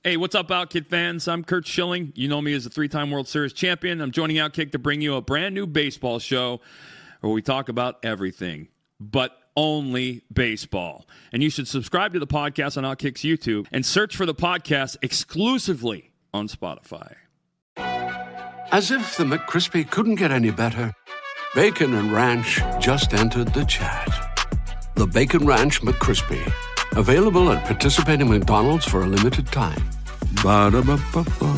Hey, what's up, Outkick fans? I'm Kurt Schilling. You know me as a three-time World Series champion. I'm joining Outkick to bring you a brand new baseball show where we talk about everything, but only baseball. And you should subscribe to the podcast on Outkick's YouTube and search for the podcast exclusively on Spotify. As if the McCrispy couldn't get any better, Bacon and Ranch just entered the chat. The Bacon Ranch McCrispy, available at participating McDonald's for a limited time. Ba-da-ba-ba-ba.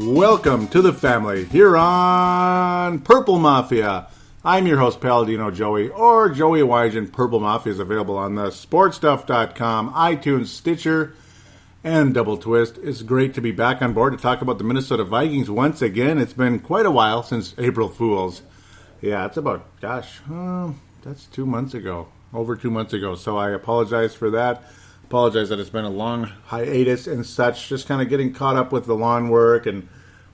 Welcome to the family here on Purple Mafia. I'm your host, Paladino Joey, or Joey Wygen. Purple Mafia is available on the sportstuff.com, iTunes, Stitcher, and Double Twist. It's great to be back on board to talk about the Minnesota Vikings once again. It's been quite a while since April Fools. Yeah, it's about, that's 2 months ago, over 2 months ago, so I apologize for that. Apologize that it's been a long hiatus and such, just kind of getting caught up with the lawn work and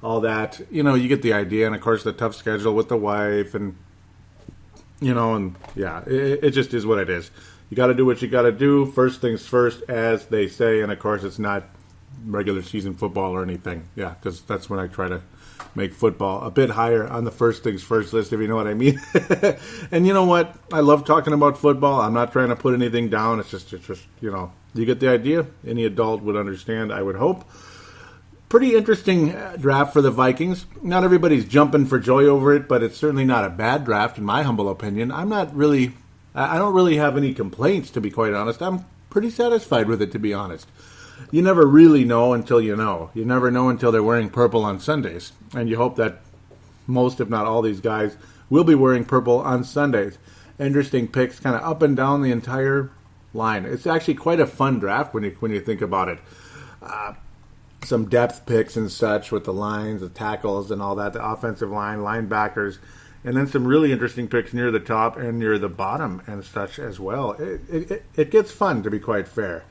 all that. You know, you get the idea, and of course the tough schedule with the wife, and it just is what it is. You got to do what you got to do. First things first, as they say, and of course it's not regular season football or anything. Yeah, because that's when I try to make football a bit higher on the first things first list, if you know what I mean. And you know what? I love talking about football. I'm not trying to put anything down. It's just you get the idea. Any adult would understand, I would hope. Pretty interesting draft for the Vikings. Not everybody's jumping for joy over it, but it's certainly not a bad draft, in my humble opinion. I don't really have any complaints, to be quite honest. I'm pretty satisfied with it, to be honest. You never really know until you know. You never know until they're wearing purple on Sundays. And you hope that most, if not all, these guys will be wearing purple on Sundays. Interesting picks kind of up and down the entire line. It's actually quite a fun draft when you think about it. Some depth picks and such with the lines, the tackles and all that, the offensive line, linebackers, and then some really interesting picks near the top and near the bottom and such as well. It gets fun, to be quite fair.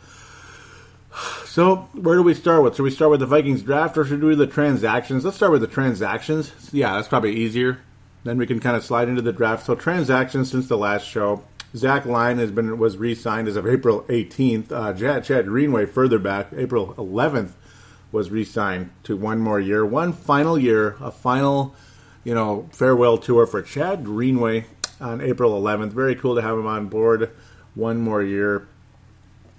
So, where do we start with? Should we start with the Vikings draft or should we do the transactions? Let's start with the transactions. Yeah, that's probably easier. Then we can kind of slide into the draft. So, transactions since the last show. Zach Line was re-signed as of April 18th. Chad Greenway further back, April 11th, was re-signed to one more year. One final year, a final, farewell tour for Chad Greenway on April 11th. Very cool to have him on board. One more year.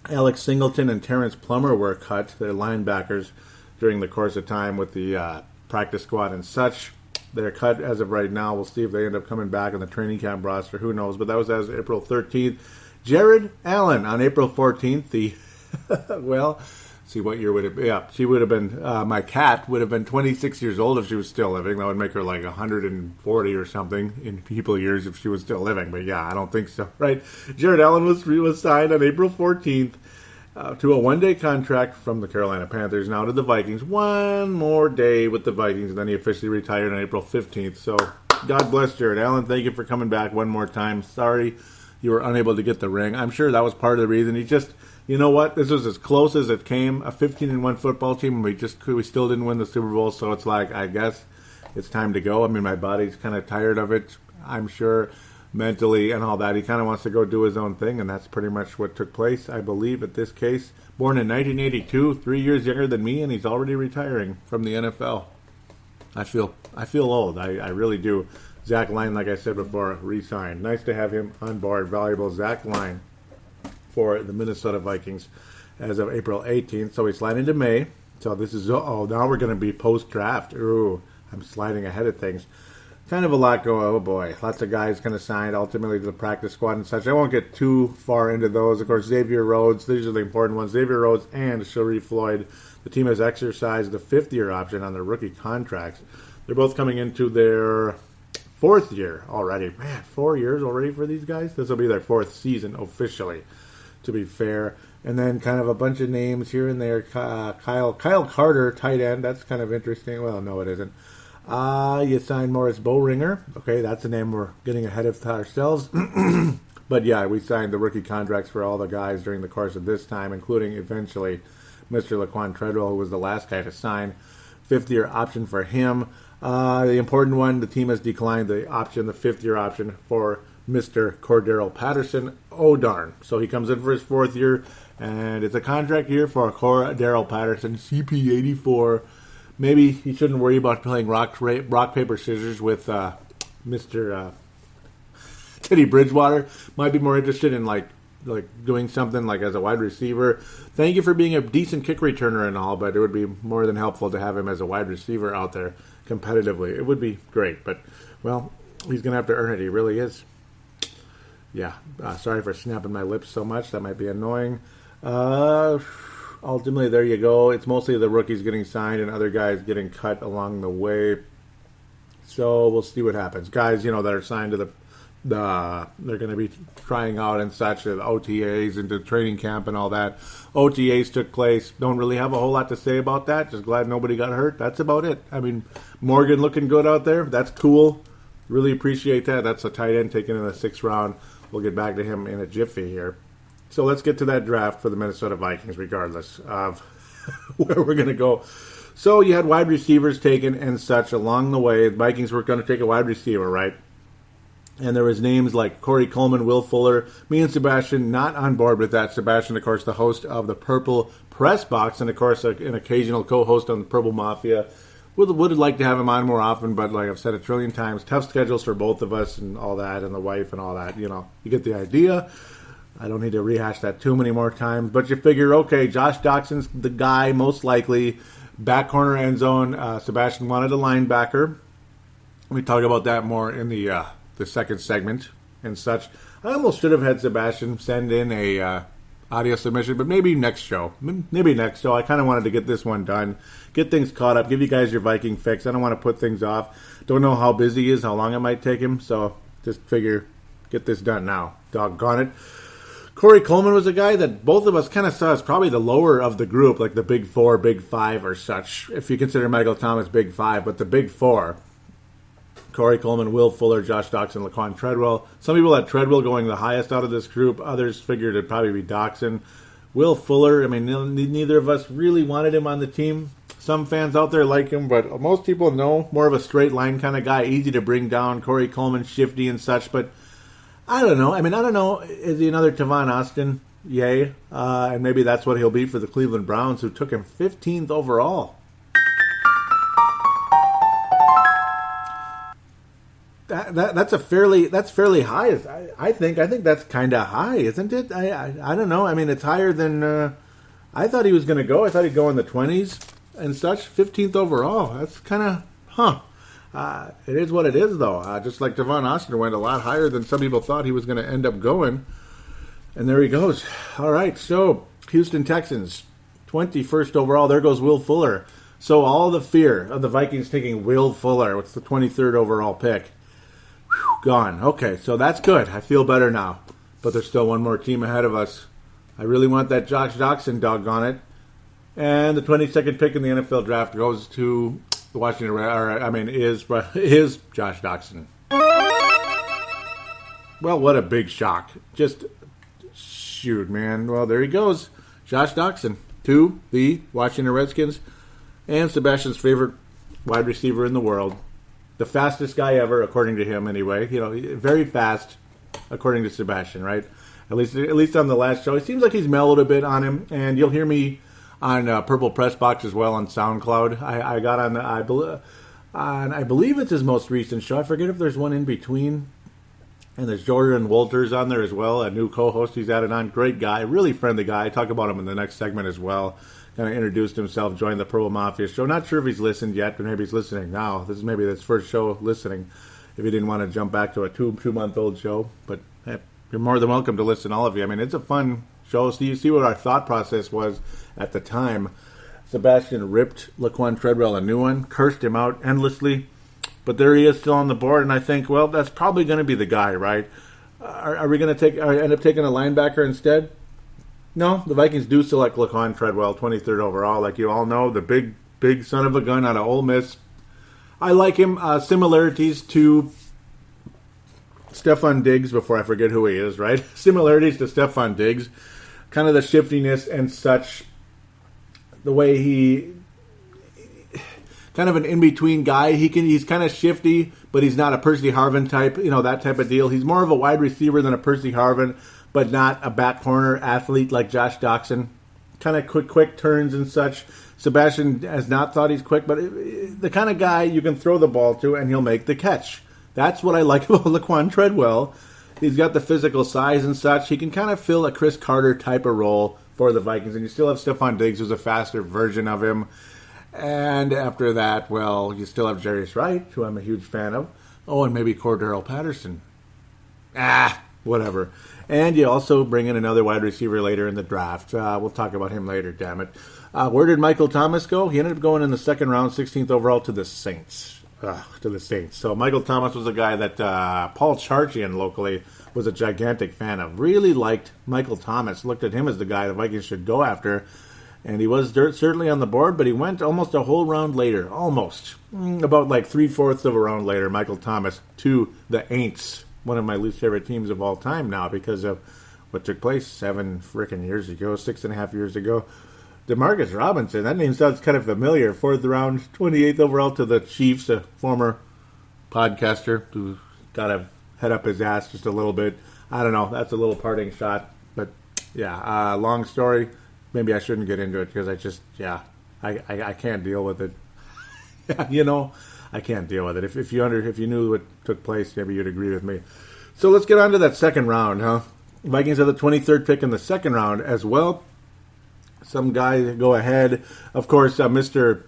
Alex Singleton and Terrence Plummer were cut, their linebackers, during the course of time with the practice squad and such. They're cut as of right now. We'll see if they end up coming back in the training camp roster. Who knows? But that was as of April 13th. Jared Allen on April 14th. See what year would it be? Yeah, she would have been, my cat would have been 26 years old if she was still living. That would make her like 140 or something in people years if she was still living. But yeah, I don't think so, right? Jared Allen was signed on April 14th to a one-day contract from the Carolina Panthers. Now to the Vikings. One more day with the Vikings, and then he officially retired on April 15th. So God bless Jared Allen. Thank you for coming back one more time. Sorry you were unable to get the ring. I'm sure that was part of the reason. He just... You know what? This was as close as it came. A 15-1 football team, and we still didn't win the Super Bowl. So it's like, I guess it's time to go. I mean, my body's kind of tired of it. I'm sure mentally and all that. He kind of wants to go do his own thing, and that's pretty much what took place, I believe, at this case. Born in 1982, 3 years younger than me, and he's already retiring from the NFL. I feel old. I really do. Zach Line, like I said before, re-signed. Nice to have him on board. Valuable Zach Line for the Minnesota Vikings as of April 18th. So we slide into May. So this is, now we're going to be post-draft. Ooh, I'm sliding ahead of things. Kind of a lot going. Oh boy, lots of guys kind of signed ultimately to the practice squad and such. I won't get too far into those. Of course, Xavier Rhodes, these are the important ones. Xavier Rhodes and Sharif Floyd. The team has exercised the fifth-year option on their rookie contracts. They're both coming into their fourth year already. Man, 4 years already for these guys? This will be their fourth season officially, to be fair. And then kind of a bunch of names here and there. Kyle Carter, tight end. That's kind of interesting. Well, no, it isn't. You signed Morris Bowringer. Okay, that's a name we're getting ahead of ourselves. But yeah, we signed the rookie contracts for all the guys during the course of this time, including eventually Mr. Laquan Treadwell, who was the last guy to sign. 5th-year option for him. The important one, the team has declined the option, the 5th-year option for Mr. Cordero Patterson. Oh, darn. So he comes in for his 4th year, and it's a contract year for Cordero Patterson, CP84. Maybe he shouldn't worry about playing rock, paper, scissors with Mr. Teddy Bridgewater. Might be more interested in like doing something like as a wide receiver. Thank you for being a decent kick returner and all, but it would be more than helpful to have him as a wide receiver out there competitively. It would be great, but, well, he's going to have to earn it. He really is. Yeah, sorry for snapping my lips so much. That might be annoying. Ultimately, there you go. It's mostly the rookies getting signed and other guys getting cut along the way. So we'll see what happens. Guys, that are signed to they're going to be trying out and such, the OTAs into training camp and all that. OTAs took place. Don't really have a whole lot to say about that. Just glad nobody got hurt. That's about it. I mean, Morgan looking good out there. That's cool. Really appreciate that. That's a tight end taken in the 6th round. We'll get back to him in a jiffy here. So let's get to that draft for the Minnesota Vikings, regardless of where we're going to go. So you had wide receivers taken and such along the way. The Vikings were going to take a wide receiver, right? And there was names like Corey Coleman, Will Fuller. Me and Sebastian not on board with that. Sebastian, of course, the host of the Purple Press Box, and, of course, an occasional co-host on the Purple Mafia. Would like to have him on more often, but like I've said a trillion times, tough schedules for both of us and all that, and the wife and all that. You get the idea. I don't need to rehash that too many more times. But you figure, okay, Josh Doxson's the guy, most likely. Back corner end zone. Sebastian wanted a linebacker. We talk about that more in the second segment and such. I almost should have had Sebastian send in a audio submission, but maybe next show. I kind of wanted to get this one done, get things caught up, give you guys your Viking fix. I don't want to put things off. Don't know how busy he is, how long it might take him, so just figure get this done now. Doggone it. Corey Coleman was a guy that both of us kind of saw as probably the lower of the group, like the Big Four, Big Five or such, if you consider Michael Thomas Big Five, but the Big Four. Corey Coleman, Will Fuller, Josh Doxson, Laquan Treadwell. Some people had Treadwell going the highest out of this group. Others figured it'd probably be Doxson. Will Fuller, I mean, neither of us really wanted him on the team. Some fans out there like him, but most people know more of a straight line kind of guy, easy to bring down. Corey Coleman, shifty and such, but I don't know. I don't know. Is he another Tavon Austin? Yay. And maybe that's what he'll be for the Cleveland Browns, who took him 15th overall. That's fairly high. I think that's kind of high, isn't it? I don't know. I mean, it's higher than I thought he was going to go. I thought he'd go in the 20s and such. 15th overall. That's kind of it is what it is, though. Just like Tavon Austin went a lot higher than some people thought he was going to end up going, and there he goes. All right, so Houston Texans, 21st overall. There goes Will Fuller. So all the fear of the Vikings taking Will Fuller, what's the 23rd overall pick? Gone. Okay, so that's good. I feel better now. But there's still one more team ahead of us. I really want that Josh Doxson, doggone it. And the 22nd pick in the NFL draft goes to the Washington Redskins. Is Josh Doxson. Well, what a big shock. Just shoot, man. Well, there he goes. Josh Doxson to the Washington Redskins. And Sebastian's favorite wide receiver in the world. The fastest guy ever, according to him, anyway. Very fast, according to Sebastian, right? At least on the last show. It seems like he's mellowed a bit on him, and you'll hear me on Purple Press Box as well on SoundCloud. I got on I believe it's his most recent show. I forget if there's one in between. And there's Jordan Walters on there as well, a new co-host he's added on. Great guy, really friendly guy. I talk about him in the next segment as well. Kind of introduced himself, joined the Purple Mafia show. Not sure if he's listened yet, but maybe he's listening now. This is maybe his first show listening, if he didn't want to jump back to a two-month-old show. But hey, you're more than welcome to listen, all of you. I mean, it's a fun show. So you see what our thought process was at the time. Sebastian ripped Laquan Treadwell a new one, cursed him out endlessly. But there he is still on the board, and I think, well, that's probably going to be the guy, right? Are we going to end up taking a linebacker instead? No, the Vikings do select Laquan Treadwell, 23rd overall. Like you all know, the big son of a gun out of Ole Miss. I like him. Similarities to Stefan Diggs, before I forget who he is, right? Similarities to Stefan Diggs. Kind of the shiftiness and such. The way he... kind of an in-between guy. He's kind of shifty, but he's not a Percy Harvin type, that type of deal. He's more of a wide receiver than a Percy Harvin, but not a back corner athlete like Josh Doxson. Kind of quick turns and such. Sebastian has not thought he's quick, but the kind of guy you can throw the ball to and he'll make the catch. That's what I like about Laquan Treadwell. He's got the physical size and such. He can kind of fill a Chris Carter type of role for the Vikings. And you still have Stephon Diggs, who's a faster version of him. And after that, well, you still have Jarius Wright, who I'm a huge fan of. Oh, and maybe Cordero Patterson. Whatever. And you also bring in another wide receiver later in the draft. We'll talk about him later, damn it. Where did Michael Thomas go? He ended up going in the second round, 16th overall, to the Saints. So Michael Thomas was a guy that Paul Charchian locally was a gigantic fan of. Really liked Michael Thomas. Looked at him as the guy the Vikings should go after. And he was certainly on the board, but he went almost a whole round later. Almost. About like 3/4 of a round later, Michael Thomas to the Aints. One of my least favorite teams of all time now because of what took place 6.5 years ago. Demarcus Robinson, that name sounds kind of familiar. 4th round, 28th overall to the Chiefs, a former podcaster who got to head up his ass just a little bit. I don't know. That's a little parting shot. But, yeah, long story. Maybe I shouldn't get into it because I can't deal with it. I can't deal with it. If you knew what took place, maybe you'd agree with me. So let's get on to that second round, huh? Vikings have the 23rd pick in the second round as well. Some guy go ahead. Of course, Mr.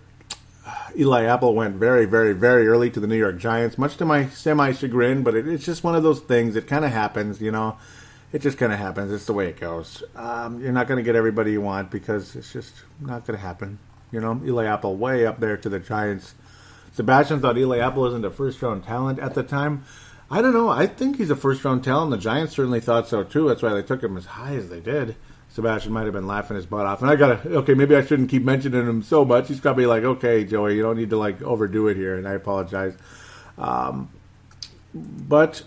Eli Apple went very, very, very early to the New York Giants, much to my semi-chagrin, but it's just one of those things. It kind of happens, It just kind of happens. It's the way it goes. You're not going to get everybody you want because it's just not going to happen. Eli Apple way up there to the Giants. Sebastian thought Eli Apple wasn't a first-round talent at the time. I don't know. I think he's a first-round talent. The Giants certainly thought so, too. That's why they took him as high as they did. Sebastian might have been laughing his butt off. And maybe I shouldn't keep mentioning him so much. He's probably like, okay, Joey, you don't need to, overdo it here, and I apologize. But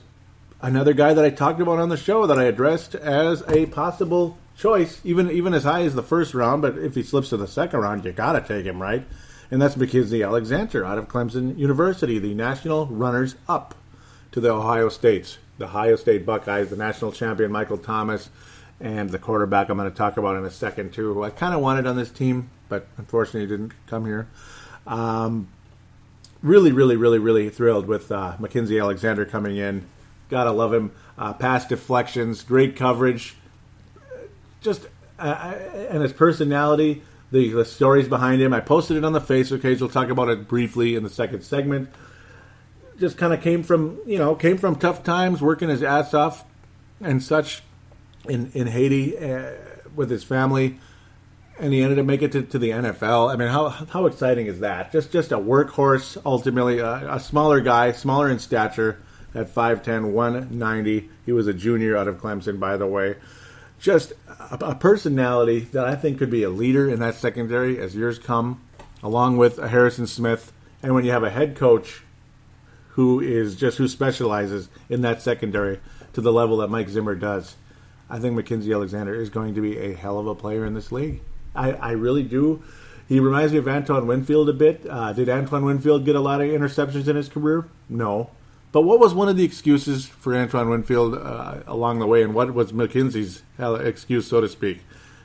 another guy that I talked about on the show that I addressed as a possible choice, even as high as the first round, but if he slips to the second round, you got to take him, right? And that's Mackenzie Alexander out of Clemson University, the national runners-up to the Ohio State Buckeyes, the national champion Michael Thomas, and the quarterback I'm going to talk about in a second, too, who I kind of wanted on this team, but unfortunately didn't come here. Really, really, really, really thrilled with Mackenzie Alexander coming in. Gotta love him. Pass deflections, great coverage. And his personality, the stories behind him. I posted it on the Facebook page. We'll talk about it briefly in the second segment. Just kind of came from tough times, working his ass off and such in Haiti with his family, and he ended up making it to the NFL. I mean, how exciting is that? Just a workhorse, ultimately, a smaller guy, smaller in stature, at 5'10", 190. He was a junior out of Clemson, by the way. Just a personality that I think could be a leader in that secondary as years come, along with a Harrison Smith. And when you have a head coach who specializes in that secondary to the level that Mike Zimmer does, I think Mackenzie Alexander is going to be a hell of a player in this league. I really do. He reminds me of Antoine Winfield a bit. Did Antoine Winfield get a lot of interceptions in his career? No. But what was one of the excuses for Antoine Winfield along the way, and what was Mackenzie's excuse, so to speak?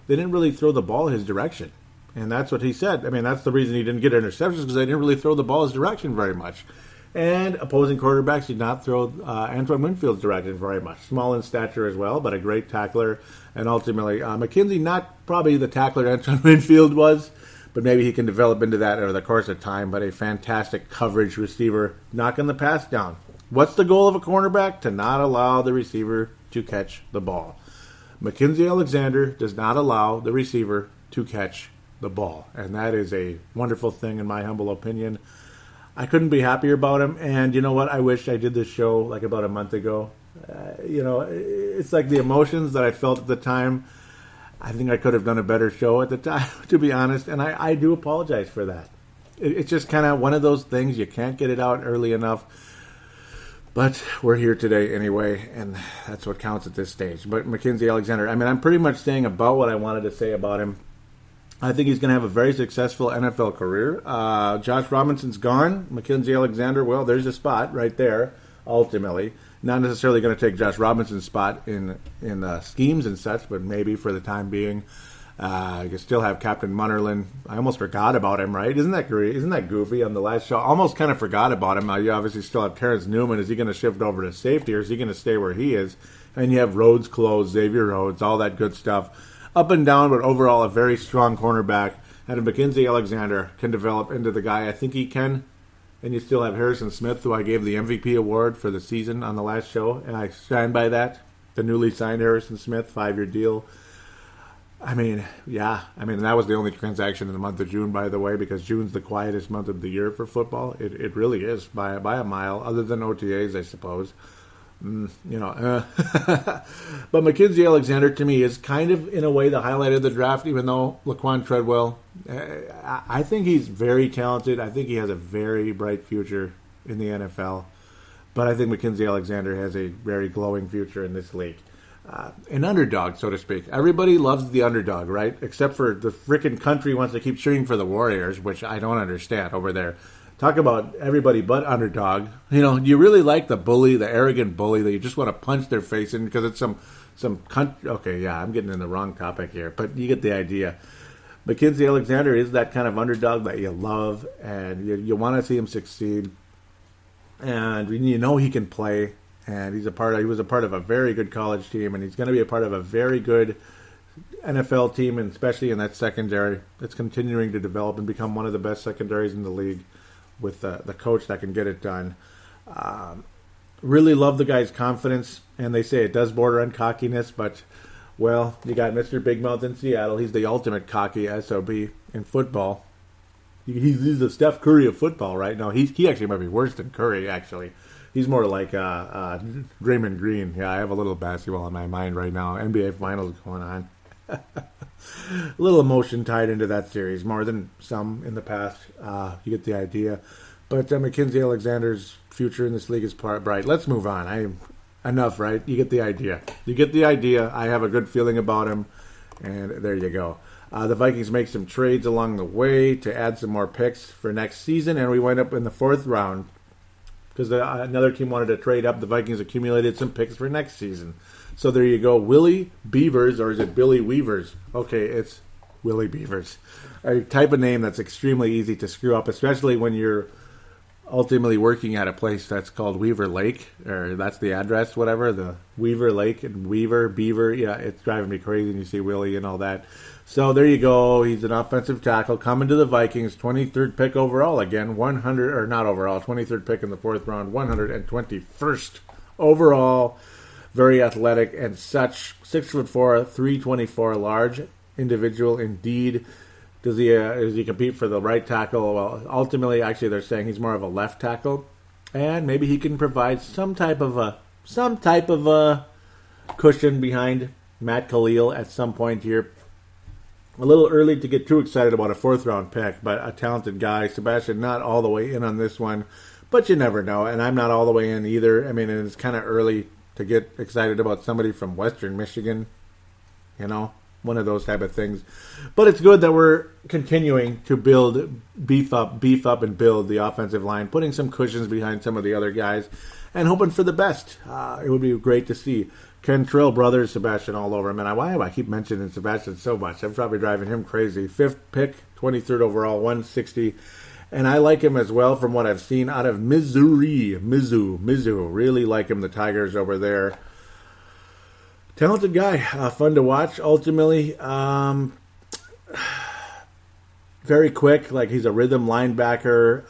They didn't really throw the ball his direction. And that's what he said. I mean, that's the reason he didn't get interceptions, because they didn't really throw the ball his direction very much. And opposing quarterbacks did not throw Antoine Winfield's direction very much. Small in stature as well, but a great tackler. And ultimately, Mackenzie, not probably the tackler Antoine Winfield was, but maybe he can develop into that over the course of time. But a fantastic coverage receiver, knocking the pass down. What's the goal of a cornerback? To not allow the receiver to catch the ball. Mackenzie Alexander does not allow the receiver to catch the ball. And that is a wonderful thing, in my humble opinion. I couldn't be happier about him. And you know what? I wish I did this show like about a month ago. It's like the emotions that I felt at the time. I think I could have done a better show at the time, to be honest. And I do apologize for that. it's just kind of one of those things. You can't get it out early enough. But we're here today anyway, and that's what counts at this stage. But Mackenzie Alexander, I mean, I'm pretty much saying about what I wanted to say about him. I think he's going to have a very successful NFL career. Josh Robinson's gone. Mackenzie Alexander, well, there's a spot right there, ultimately. Not necessarily going to take Josh Robinson's spot in schemes and such, but maybe for the time being. You can still have Captain Munnerlyn. I almost forgot about him, right? Isn't that great? Isn't that goofy on the last show? Almost kind of forgot about him. You obviously still have Terrence Newman. Is he going to shift over to safety, or is he going to stay where he is? And you have Rhodes closed, Xavier Rhodes, all that good stuff. Up and down, but overall a very strong cornerback. And if Mackenzie Alexander can develop into the guy I think he can, and you still have Harrison Smith, who I gave the MVP award for the season on the last show, and I stand by that. The newly signed Harrison Smith, 5-year deal. I mean, that was the only transaction in the month of June, by the way, because June's the quietest month of the year for football. It really is, by a mile, other than OTAs, I suppose. But Mackenzie Alexander, to me, is kind of, in a way, the highlight of the draft, even though Laquan Treadwell, I think he's very talented. I think he has a very bright future in the NFL. But I think Mackenzie Alexander has a very glowing future in this league. An underdog, so to speak. Everybody loves the underdog, right? Except for the frickin' country wants to keep cheering for the Warriors, which I don't understand over there. Talk about everybody but underdog. You really like the bully, the arrogant bully that you just want to punch their face in because it's some country. Okay, yeah, I'm getting in the wrong topic here, but you get the idea. Mackenzie Alexander is that kind of underdog that you love, and you want to see him succeed. And you know he can play. And he was a part of a very good college team, and he's going to be a part of a very good NFL team, and especially in that secondary. It's continuing to develop and become one of the best secondaries in the league with the coach that can get it done. Really love the guy's confidence, and they say it does border on cockiness, but, well, you got Mr. Big Mouth in Seattle. He's the ultimate cocky SOB in football. He's the Steph Curry of football, right? No, he actually might be worse than Curry, actually. He's more like Draymond Green. Yeah, I have a little basketball in my mind right now. NBA Finals going on. A little emotion tied into that series, more than some in the past. You get the idea. But Mackenzie Alexander's future in this league is bright. Let's move on. Enough, right? You get the idea. I have a good feeling about him. And there you go. The Vikings make some trades along the way to add some more picks for next season. And we wind up in the 4th round. Because another team wanted to trade up. The Vikings accumulated some picks for next season. So there you go. Willie Beavers, or is it Billy Weavers? Okay, it's Willie Beavers. A type of name that's extremely easy to screw up, especially when you're ultimately working at a place that's called Weaver Lake, or that's the address, whatever, the Weaver Lake and Beaver. Yeah, it's driving me crazy when you see Willie and all that. So there you go. He's an offensive tackle coming to the Vikings. 23rd pick overall again. 23rd pick in the 4th round. 121st overall. Very athletic and such. 6'4", 324 large individual indeed. Does he compete for the right tackle? Well, ultimately, actually, they're saying he's more of a left tackle, and maybe he can provide some type of a cushion behind Matt Khalil at some point here. A little early to get too excited about a 4th round pick, but a talented guy. Sebastian, not all the way in on this one, but you never know, and I'm not all the way in either. I mean, it's kind of early to get excited about somebody from Western Michigan, one of those type of things. But it's good that we're continuing to beef up and build the offensive line, putting some cushions behind some of the other guys, and hoping for the best. It would be great to see. Cantrell brothers, Sebastian all over him. And why do I keep mentioning Sebastian so much? I'm probably driving him crazy. 5th pick, 23rd overall, 160. And I like him as well from what I've seen out of Missouri. Mizzou. Really like him, the Tigers over there. Talented guy. Fun to watch, ultimately. Very quick. Like, he's a rhythm linebacker.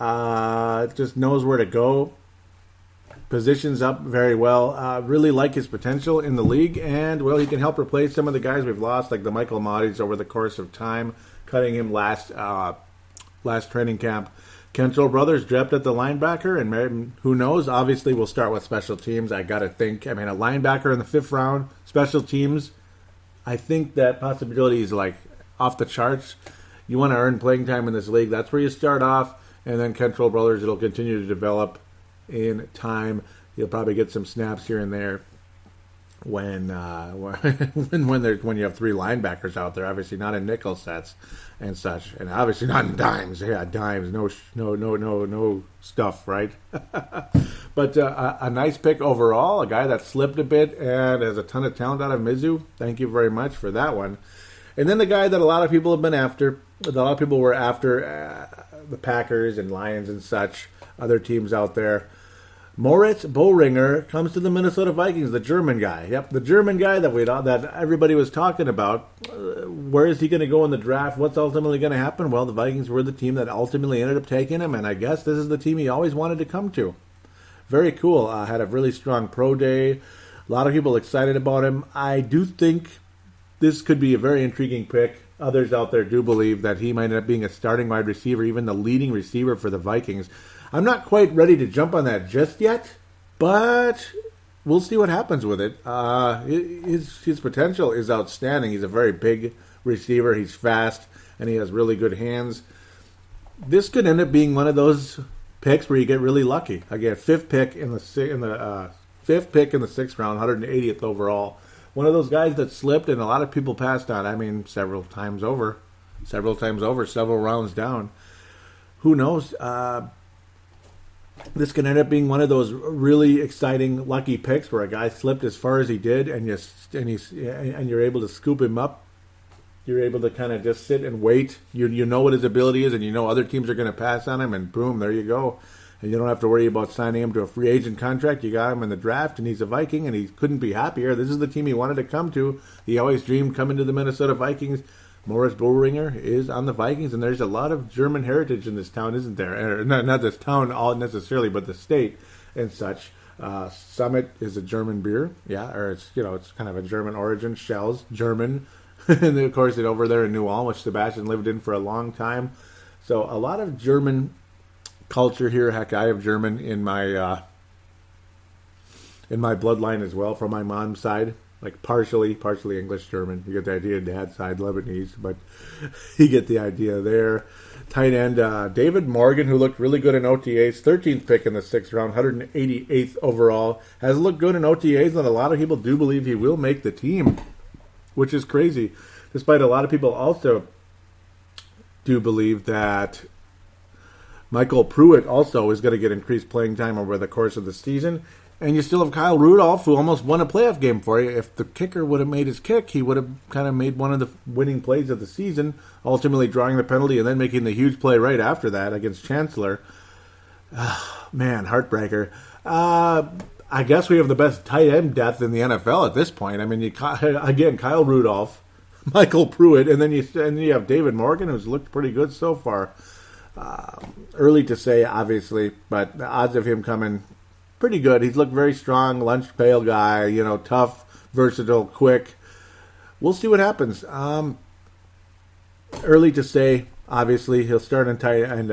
Just knows where to go. Positions up very well. Really like his potential in the league. And, well, he can help replace some of the guys we've lost, like the Michael Maudis over the course of time, cutting him last training camp. Cantrell brothers dropped at the linebacker, and who knows? Obviously, we'll start with special teams. I got to think. I mean, a linebacker in the 5th round, special teams, I think that possibility is, like, off the charts. you want to earn playing time in this league, that's where you start off. And then Kentrell Brothers, it'll continue to develop in time. You'll probably get some snaps here and there when you have three linebackers out there. Obviously not in nickel sets and such, and obviously not in dimes. Yeah, dimes, no stuff, right? But a nice pick overall. A guy that slipped a bit and has a ton of talent out of Mizzou. Thank you very much for that one. And then the guy that a lot of people have been after. A lot of people were after the Packers and Lions and such, other teams out there. Moritz Boehringer comes to the Minnesota Vikings, the German guy. Yep, the German guy that everybody was talking about. Where is he going to go in the draft? What's ultimately going to happen? Well, the Vikings were the team that ultimately ended up taking him, and I guess this is the team he always wanted to come to. Very cool. Had a really strong pro day. A lot of people excited about him. I do think this could be a very intriguing pick. Others out there do believe that he might end up being a starting wide receiver, even the leading receiver for the Vikings. I'm not quite ready to jump on that just yet, but we'll see what happens with it. His potential is outstanding. He's a very big receiver. He's fast, and he has really good hands. This could end up being one of those picks where you get really lucky. Again, fifth pick in the 6th round, 180th overall. One of those guys that slipped and a lot of people passed on. I mean, several times over, several rounds down. Who knows? This can end up being one of those really exciting, lucky picks where a guy slipped as far as he did, and you're able to scoop him up. You're able to kind of just sit and wait. You know what his ability is, and you know other teams are going to pass on him, and boom, there you go. And you don't have to worry about signing him to a free agent contract. You got him in the draft, and he's a Viking, and he couldn't be happier. This is the team he wanted to come to. He always dreamed coming to the Minnesota Vikings. Moritz Boehringer is on the Vikings, and there's a lot of German heritage in this town, isn't there? Not this town all necessarily, but the state and such. Summit is a German beer, yeah, or it's kind of a German origin. Shell's German, and then, of course, it over there in New Ulm, which Sebastian lived in for a long time. So a lot of German culture here. Heck, I have German in my bloodline as well from my mom's side. Like partially English, German. You get the idea. Dad's side Lebanese, but you get the idea there. Tight end David Morgan, who looked really good in OTAs, 13th pick in the 6th round, 188th overall, has looked good in OTAs, and a lot of people do believe he will make the team, which is crazy. Despite a lot of people also do believe that Michael Pruitt also is going to get increased playing time over the course of the season. And you still have Kyle Rudolph, who almost won a playoff game for you. If the kicker would have made his kick, he would have kind of made one of the winning plays of the season, ultimately drawing the penalty and then making the huge play right after that against Chancellor. Man, heartbreaker. I guess we have the best tight end depth in the NFL at this point. I mean, Kyle Rudolph, Michael Pruitt, and then you have David Morgan, who's looked pretty good so far. Early to say, obviously, but the odds of him coming pretty good. He's looked very strong, lunch pail guy, tough, versatile, quick. We'll see what happens. Early to say, obviously, he'll start in tight, and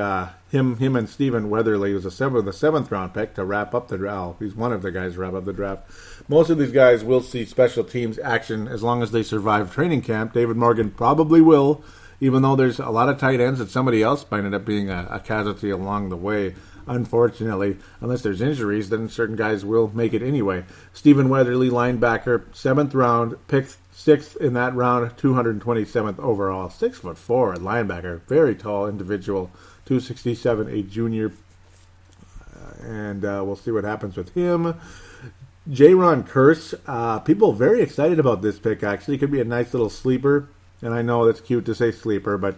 him and Stephen Weatherly was the 7th round pick to wrap up the draft. He's one of the guys to wrap up the draft. Most of these guys will see special teams action as long as they survive training camp. David Morgan probably will, even though there's a lot of tight ends that somebody else might end up being a casualty along the way. Unfortunately, unless there's injuries, then certain guys will make it anyway. Stephen Weatherly, linebacker, 7th round, picked 6th in that round, 227th overall. 6'4" at linebacker, very tall individual, 267, a junior. And we'll see what happens with him. Jaron Curse, people very excited about this pick, actually. Could be a nice little sleeper. And I know that's cute to say sleeper, but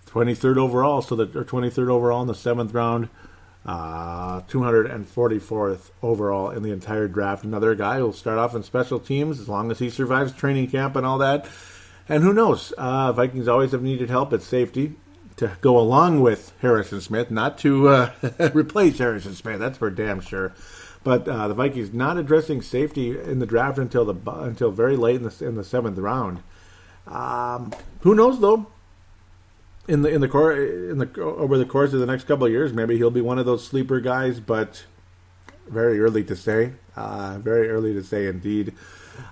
23rd overall, or 23rd overall in the 7th round. 244th overall in the entire draft. Another guy who'll start off in special teams as long as he survives training camp and all that. And who knows? Vikings always have needed help at safety to go along with Harrison Smith, not to replace Harrison Smith. That's for damn sure. But the Vikings not addressing safety in the draft until very late in the 7th round. Who knows though? Over the course of the next couple of years, maybe he'll be one of those sleeper guys, but very early to say. Very early to say indeed.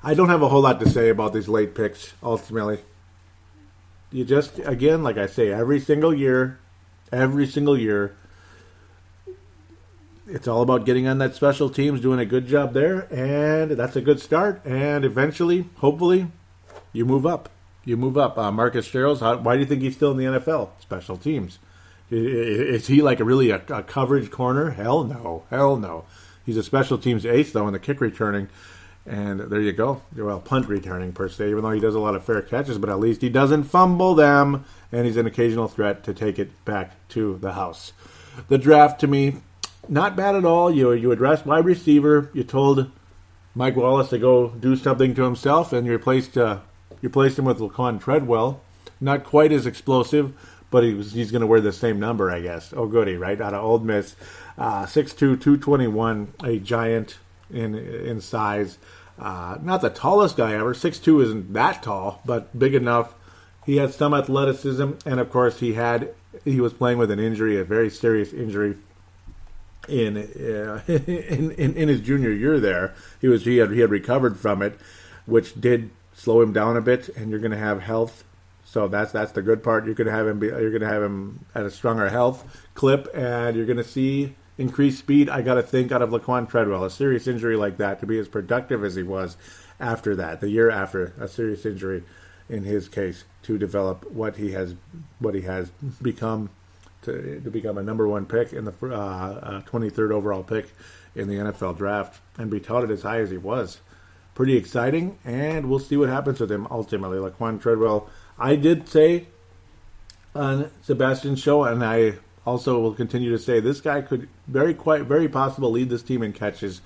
I don't have a whole lot to say about these late picks, ultimately. You just, again, like I say, every single year, it's all about getting on that special teams, doing a good job there, and that's a good start. And eventually, hopefully, you move up. Marcus Sherrills, why do you think he's still in the NFL? Special teams. Is he like a coverage corner? Hell no. He's a special teams ace, though, in the kick returning. And there you go. Well, punt returning, per se, even though he does a lot of fair catches, but at least he doesn't fumble them, and he's an occasional threat to take it back to the house. The draft, to me, not bad at all. You addressed wide receiver. You told Mike Wallace to go do something to himself, and you replaced him with Laquan Treadwell. Not quite as explosive, but he's going to wear the same number, I guess. Oh, goody, right? Out of Ole Miss. 6'2", 221, a giant in size. Not the tallest guy ever. 6'2" isn't that tall, but big enough. He had some athleticism, and of course he was playing with an injury, a very serious injury in his junior year there. He had recovered from it, which did slow him down a bit, and you're going to have health. So that's the good part. You're going to have him at a stronger health clip, and you're going to see increased speed. I got to think out of Laquan Treadwell, a serious injury like that, to be as productive as he was after that, the year after a serious injury, in his case, to develop what he has become, to become a number one pick in the 23rd overall pick in the NFL draft, and be touted as high as he was. Pretty exciting, and we'll see what happens with him ultimately. Laquan Treadwell, I did say on Sebastian's show, and I also will continue to say, this guy could very possible lead this team in catches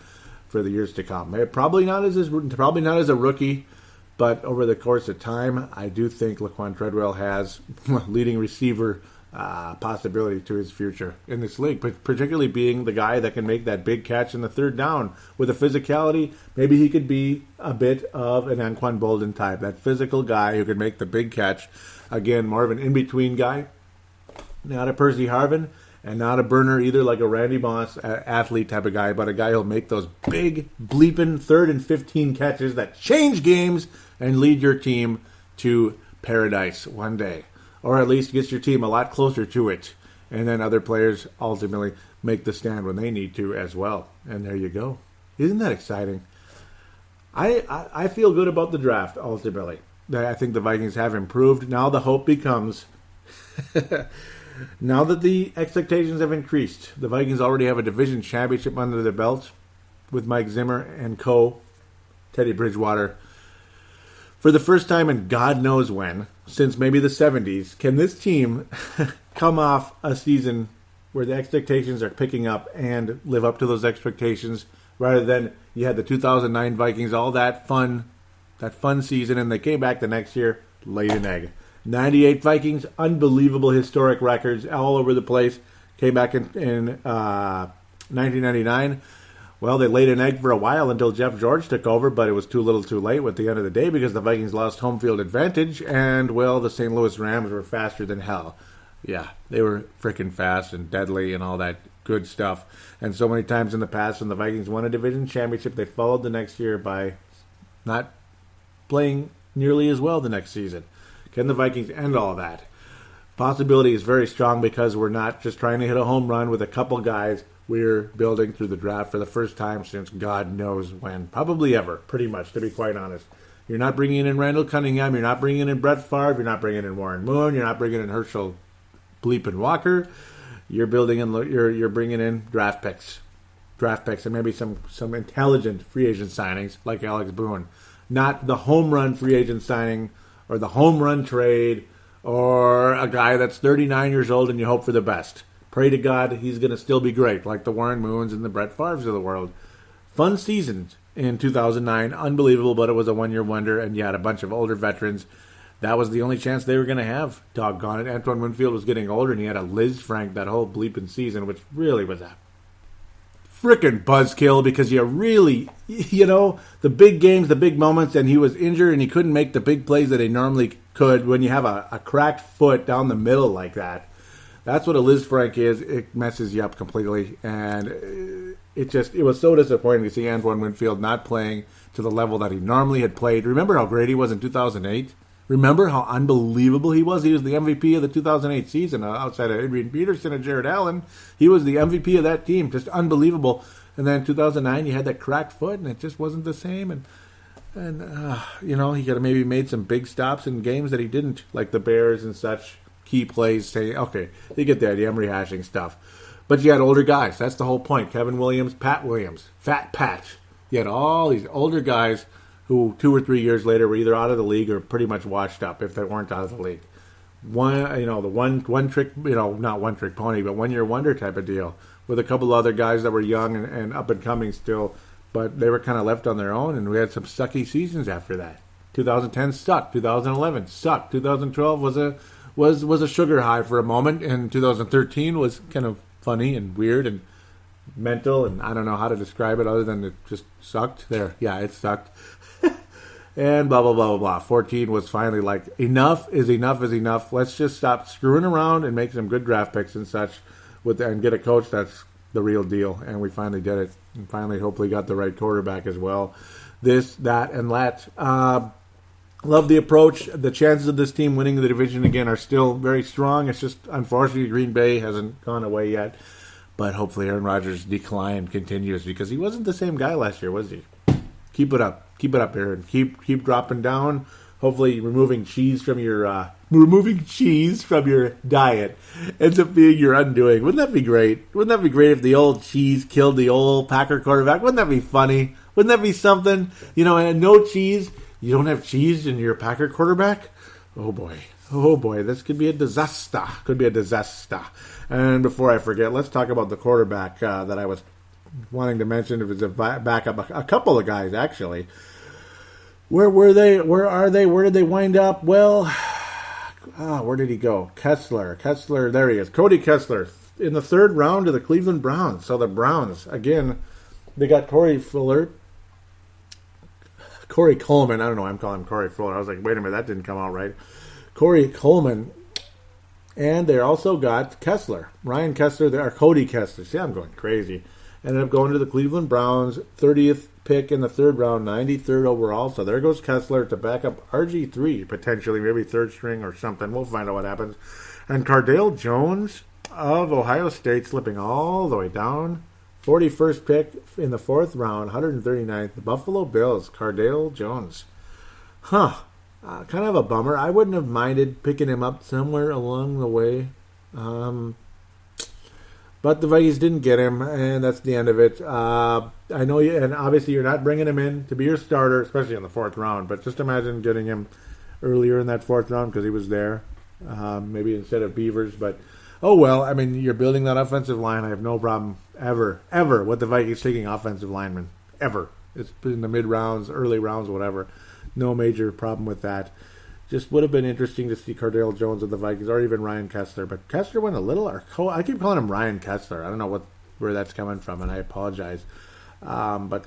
for the years to come. Probably not as a rookie, but over the course of time, I do think Laquan Treadwell has leading receiver possibility to his future in this league, but particularly being the guy that can make that big catch in the third down with a physicality. Maybe he could be a bit of an Anquan Boldin type, that physical guy who could make the big catch. Again, more of an in-between guy, not a Percy Harvin, and not a burner either, like a Randy Moss athlete type of guy, but a guy who'll make those big bleeping 3rd and 15 catches that change games and lead your team to paradise one day. Or at least gets your team a lot closer to it. And then other players ultimately make the stand when they need to as well. And there you go. Isn't that exciting? I feel good about the draft, ultimately. I think the Vikings have improved. Now the hope becomes, now that the expectations have increased, the Vikings already have a division championship under their belt with Mike Zimmer and Teddy Bridgewater. For the first time in God knows when, since maybe the 70s, can this team come off a season where the expectations are picking up and live up to those expectations, rather than you had the 2009 Vikings, all that fun season, and they came back the next year, laid an egg. 98 Vikings, unbelievable historic records all over the place, came back in 1999. Well, they laid an egg for a while until Jeff George took over, but it was too little too late at the end of the day because the Vikings lost home field advantage, and, well, the St. Louis Rams were faster than hell. Yeah, they were freaking fast and deadly and all that good stuff. And so many times in the past when the Vikings won a division championship, they followed the next year by not playing nearly as well the next season. Can the Vikings end all that? Possibility is very strong because we're not just trying to hit a home run with a couple guys. We're building through the draft for the first time since God knows when. Probably ever, pretty much, to be quite honest. You're not bringing in Randall Cunningham. You're not bringing in Brett Favre. You're not bringing in Warren Moon. You're not bringing in Herschel Bleepin' Walker. You're bringing in draft picks, and maybe some intelligent free agent signings like Alex Boone. Not the home run free agent signing or the home run trade or a guy that's 39 years old and you hope for the best. Pray to God he's going to still be great, like the Warren Moons and the Brett Favres of the world. Fun season in 2009. Unbelievable, but it was a one-year wonder, and you had a bunch of older veterans. That was the only chance they were going to have. Doggone it. Antoine Winfield was getting older, and he had a Liz Frank that whole bleeping season, which really was a frickin' buzzkill because you really, the big games, the big moments, and he was injured, and he couldn't make the big plays that he normally could when you have a cracked foot down the middle like that. That's what a Liz Frank is. It messes you up completely. And it was so disappointing to see Antoine Winfield not playing to the level that he normally had played. Remember how great he was in 2008? Remember how unbelievable he was? He was the MVP of the 2008 season outside of Adrian Peterson and Jared Allen. He was the MVP of that team. Just unbelievable. And then in 2009, you had that cracked foot, and it just wasn't the same. And he could have maybe made some big stops in games that he didn't, like the Bears and such, key plays. Saying, okay, you get the idea. I'm rehashing stuff. But you had older guys. That's the whole point. Kevin Williams, Pat Williams, Fat Pat. You had all these older guys who 2 or 3 years later were either out of the league or pretty much washed up if they weren't out of the league. One trick, not one trick pony, but 1 year wonder type of deal with a couple other guys that were young and up and coming still, but they were kind of left on their own, and we had some sucky seasons after that. 2010 sucked. 2011 sucked. 2012 was a sugar high for a moment, and 2013 was kind of funny and weird and mental, and I don't know how to describe it other than it just sucked. It sucked. And blah, blah, blah, blah, blah. 14 was finally like, enough is enough is enough. Let's just stop screwing around and make some good draft picks and such and get a coach that's the real deal. And we finally did it. And finally, hopefully, got the right quarterback as well. This, that, and that. Love the approach. The chances of this team winning the division again are still very strong. It's just, unfortunately, Green Bay hasn't gone away yet. But hopefully Aaron Rodgers' decline continues because he wasn't the same guy last year, was he? Keep it up. Keep it up, Aaron. Keep dropping down. Hopefully removing cheese from your diet ends up being your undoing. Wouldn't that be great? Wouldn't that be great if the old cheese killed the old Packer quarterback? Wouldn't that be funny? Wouldn't that be something? And no cheese. You don't have cheese in your Packer quarterback? Oh, boy. This could be a disaster. And before I forget, let's talk about the quarterback that I was wanting to mention. If it's a backup, a couple of guys, actually. Where were they? Where are they? Where did they wind up? Well, where did he go? Kessler, there he is. Cody Kessler in the 3rd round to the Cleveland Browns. So the Browns, again, they got Corey Coleman. I don't know why I'm calling him Corey Fuller. I was like, wait a minute, that didn't come out right. Corey Coleman. And they also got Kessler. Ryan Kessler, or Cody Kessler. See, I'm going crazy. Ended up going to the Cleveland Browns, 30th pick in the 3rd round, 93rd overall. So there goes Kessler to back up RG3, potentially, maybe 3rd string or something. We'll find out what happens. And Cardale Jones of Ohio State slipping all the way down. 41st pick in the 4th round, 139th. The Buffalo Bills, Cardale Jones. Kind of a bummer. I wouldn't have minded picking him up somewhere along the way. But the Vikings didn't get him, and that's the end of it. I know, and obviously you're not bringing him in to be your starter, especially in the 4th round, but just imagine getting him earlier in that 4th round because he was there, maybe instead of Beavers. But, oh well, I mean, you're building that offensive line. I have no problem ever with the Vikings taking offensive linemen, ever. It's in the mid-rounds, early rounds, whatever. No major problem with that. Just would have been interesting to see Cardale Jones of the Vikings, or even Ryan Kessler. But Kessler went a little, I keep calling him Ryan Kessler. I don't know where that's coming from, and I apologize. But,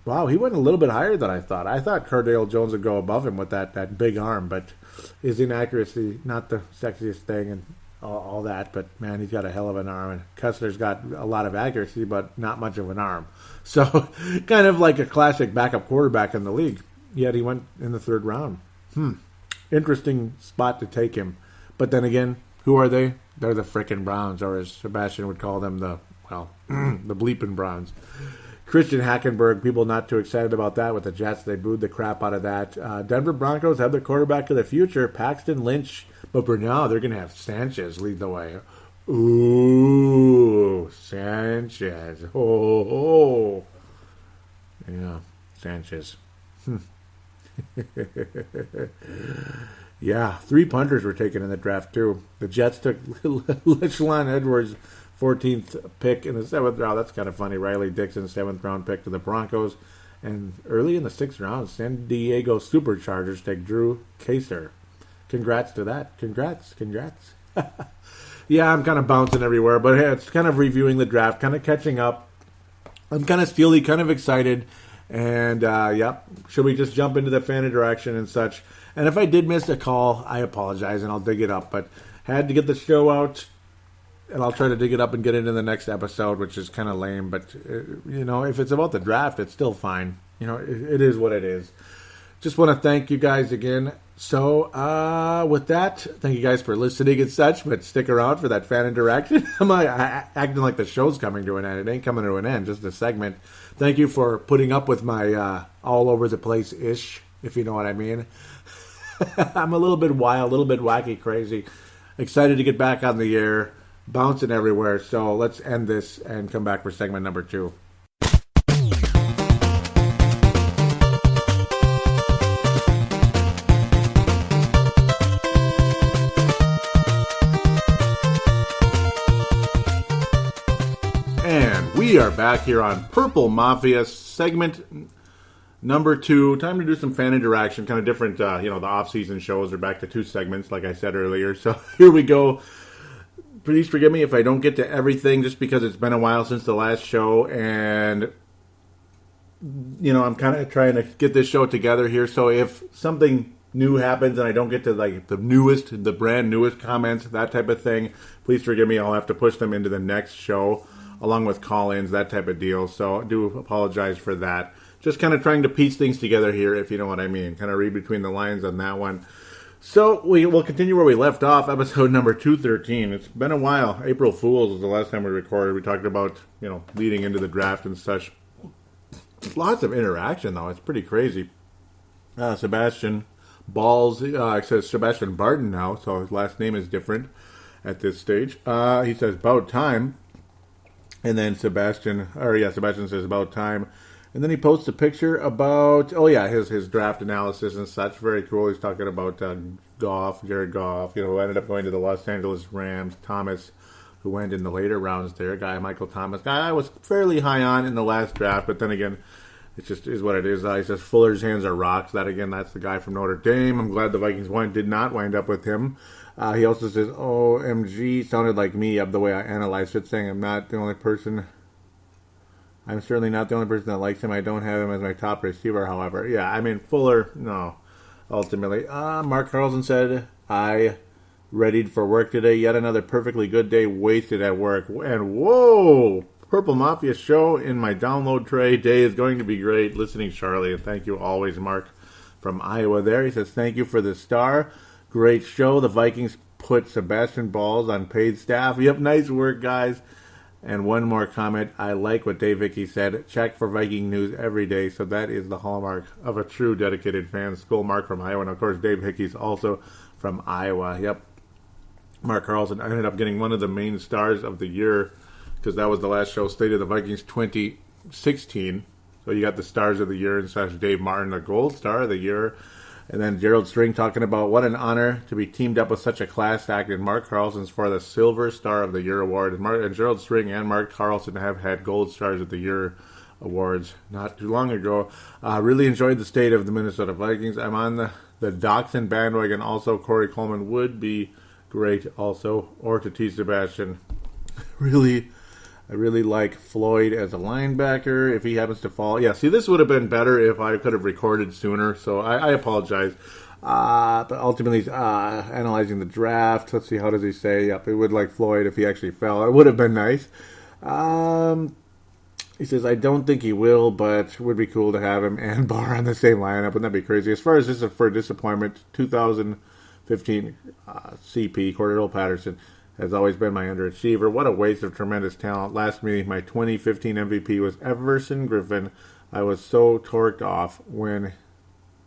wow, he went a little bit higher than I thought. I thought Cardale Jones would go above him with that big arm, but his inaccuracy, not the sexiest thing and all that. But, man, he's got a hell of an arm. And Kessler's got a lot of accuracy, but not much of an arm. So, kind of like a classic backup quarterback in the league. Yet he went in the 3rd round. Interesting spot to take him. But then again, who are they? They're the frickin' Browns, or as Sebastian would call them, the bleeping Browns. Christian Hackenberg, people not too excited about that with the Jets. They booed the crap out of that. Denver Broncos have the quarterback of the future, Paxton Lynch. But now they're going to have Sanchez lead the way. Ooh, Sanchez. Oh. Yeah, Sanchez. Yeah, 3 punters were taken in the draft, too. The Jets took Lachlan Edwards, 14th pick in the 7th round. That's kind of funny. Riley Dixon, 7th round pick to the Broncos. And early in the 6th round, San Diego Superchargers take Drew Kaser. Congrats to that. Congrats. Yeah, I'm kind of bouncing everywhere, but hey, it's kind of reviewing the draft, kind of catching up. I'm kind of steely, kind of excited. And, should we just jump into the fan interaction and such? And if I did miss a call, I apologize, and I'll dig it up. But had to get the show out, and I'll try to dig it up and get into the next episode, which is kind of lame. But, if it's about the draft, it's still fine. It is what it is. just want to thank you guys again. So, with that, thank you guys for listening and such, but stick around for that fan interaction. I'm acting like the show's coming to an end. It ain't coming to an end, just a segment. Thank you for putting up with my all over the place-ish, if you know what I mean. I'm a little bit wild, a little bit wacky, crazy. Excited to get back on the air, bouncing everywhere. So let's end this and come back for segment number 2. And we are back here on Purple Mafia, segment number 2. Time to do some fan interaction, kind of different, the off-season shows are back to 2 segments, like I said earlier. So here we go. Please forgive me if I don't get to everything, just because it's been a while since the last show, and, I'm kind of trying to get this show together here. So if something new happens and I don't get to, the brand newest comments, that type of thing, please forgive me. I'll have to push them into the next show, along with call-ins, that type of deal. So I do apologize for that. Just kind of trying to piece things together here, if you know what I mean. Kind of read between the lines on that one. So we'll continue where we left off, episode number 213. It's been a while. April Fool's was the last time we recorded. We talked about, leading into the draft and such. Lots of interaction, though. It's pretty crazy. Sebastian Balls, it says Sebastian Barton now, so his last name is different at this stage. He says, about time. And then Sebastian says, about time. And then he posts a picture about, his draft analysis and such. Very cool. He's talking about Jared Goff, who ended up going to the Los Angeles Rams. Thomas, who went in the later rounds there. Michael Thomas. Guy I was fairly high on in the last draft, but then again, it just is what it is. He says Fuller's hands are rocks. That's the guy from Notre Dame. I'm glad the Vikings did not wind up with him. He also says, OMG, sounded like me of the way I analyzed it, saying I'm certainly not the only person that likes him. I don't have him as my top receiver, however. Yeah, Fuller, no, ultimately. Mark Carlson said, I readied for work today. Yet another perfectly good day wasted at work. And whoa, Purple Mafia show in my download tray. Day is going to be great. Listening, Charlie. And thank you always, Mark, from Iowa there. He says, thank you for the star. Great show. The Vikings put Sebastian Balls on paid staff. Yep, nice work, guys. And one more comment. I like what Dave Hickey said. Check for Viking news every day. So that is the hallmark of a true dedicated fan. Skull Mark from Iowa. And, of course, Dave Hickey's also from Iowa. Yep. Mark Carlson ended up getting one of the main stars of the year, because that was the last show, State of the Vikings 2016. So you got the stars of the year and such. Dave Martin, the gold star of the year. And then Gerald String talking about what an honor to be teamed up with such a class act. And Mark Carlson's for the Silver Star of the Year award. And Gerald String and Mark Carlson have had Gold Stars of the Year awards not too long ago. Really enjoyed the state of the Minnesota Vikings. I'm on the Dachshund bandwagon. Also, Corey Coleman would be great also. Or Tatis Sebastian. I really like Floyd as a linebacker if he happens to fall. Yeah, see, this would have been better if I could have recorded sooner, so I apologize. But ultimately, analyzing the draft. Let's see, how does he say? Yep, it would like Floyd if he actually fell. It would have been nice. He says, I don't think he will, but it would be cool to have him and Barr on the same lineup. Wouldn't that be crazy? As far as this is for disappointment, 2015 CP, Cordell Patterson, has always been my underachiever. What a waste of tremendous talent. Last meeting, my 2015 MVP was Everson Griffin. I was so torqued off when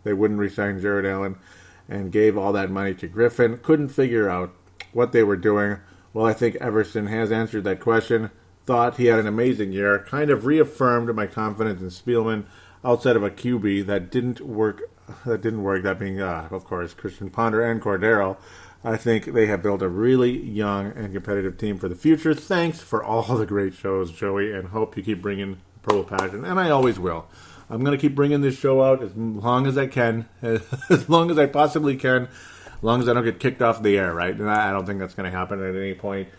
they wouldn't re-sign Jared Allen and gave all that money to Griffin. Couldn't figure out what they were doing. Well, I think Everson has answered that question. Thought he had an amazing year. Kind of reaffirmed my confidence in Spielman outside of a QB that didn't work. That being, of course, Christian Ponder and Cordero. I think they have built a really young and competitive team for the future. Thanks for all the great shows, Joey, and hope you keep bringing Purple Passion. And I always will. I'm going to keep bringing this show out as long as I can, as long as I possibly can, as long as I don't get kicked off the air, right? And I don't think that's going to happen at any point.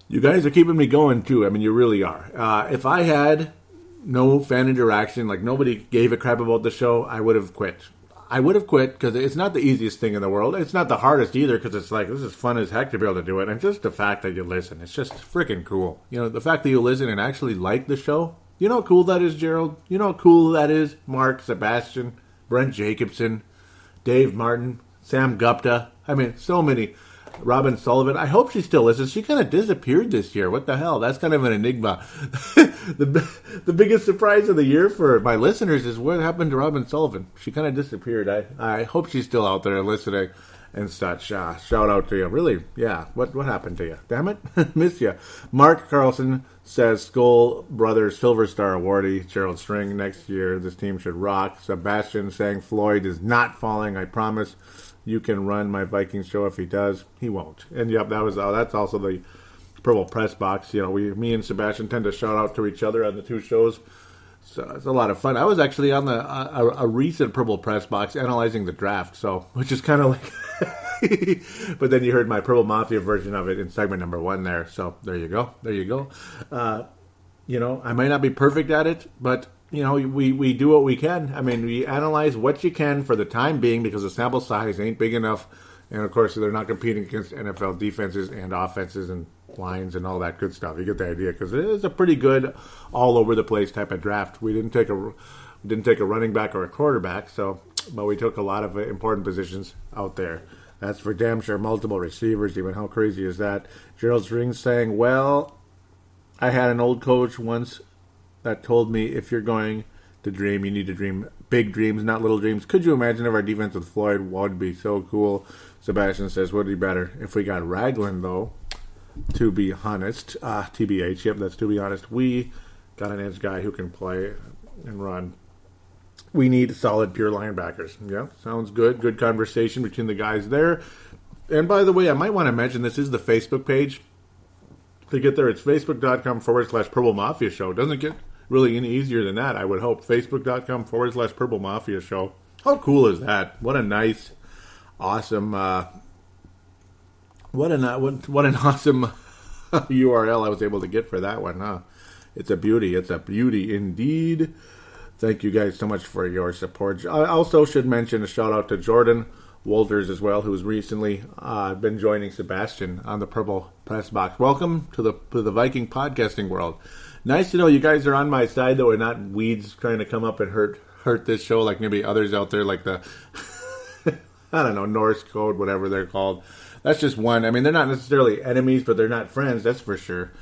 You guys are keeping me going, too. I mean, you really are. If I had no fan interaction, like nobody gave a crap about the show, I would have quit. I would have quit because it's not the easiest thing in the world. It's not the hardest either because it's like, this is fun as heck to be able to do it. And just the fact that you listen, it's just freaking cool. You know, the fact that you listen and actually like the show, you know how cool that is, Gerald? You know how cool that is, Mark, Sebastian? Brent Jacobson, Dave Martin, Sam Gupta. I mean, so many. Robin Sullivan. I hope she still listens. She kind of disappeared this year. What the hell? That's kind of an enigma. The biggest surprise of the year for my listeners is what happened to Robin Sullivan. She kind of disappeared. I hope she's still out there listening and such. Shout out to you. Really? Yeah. What happened to you? Damn it. Miss you. Mark Carlson says Skoll Brothers Silver Star awardee Gerald String next year. This team should rock. Sebastian saying Floyd is not falling. I promise. You can run my Vikings show if he does. He won't. And yep, that's also the Purple Press Box. You know, me and Sebastian tend to shout out to each other on the two shows. So it's a lot of fun. I was actually on a recent Purple Press Box analyzing the draft, so which is kind of like. But then you heard my Purple Mafia version of it in segment number 1 there. So there you go. You know, I might not be perfect at it, but you know, we do what we can. I mean, we analyze what you can for the time being because the sample size ain't big enough. And, of course, they're not competing against NFL defenses and offenses and lines and all that good stuff. You get the idea because it is a pretty good all-over-the-place type of draft. We didn't take a running back or a quarterback, but we took a lot of important positions out there. That's for damn sure. Multiple receivers, even. How crazy is that? Gerald Strings saying, well, I had an old coach once that told me if you're going to dream, you need to dream big dreams, not little dreams. Could you imagine if our defense with Floyd would be so cool? Sebastian says, would be better if we got Ragland, though, to be honest. TBH, yep, that's to be honest. We got an edge guy who can play and run. We need solid, pure linebackers. Yeah, sounds good. Good conversation between the guys there. And by the way, I might want to mention this is the Facebook page. To get there, it's facebook.com/Purple Mafia Show. Doesn't get really any easier than that, I would hope. Facebook.com/Purple Mafia Show. How cool is that? What a nice, awesome, what an awesome URL I was able to get for that one, huh? It's a beauty. It's a beauty indeed. Thank you guys so much for your support. I also should mention a shout out to Jordan Walters as well, who's recently been joining Sebastian on the Purple Press Box. Welcome to the Viking podcasting world. Nice to know you guys are on my side, though, and not weeds trying to come up and hurt this show like maybe others out there, like the, I don't know, Norse Code, whatever they're called. That's just one. I mean, they're not necessarily enemies, but they're not friends, that's for sure.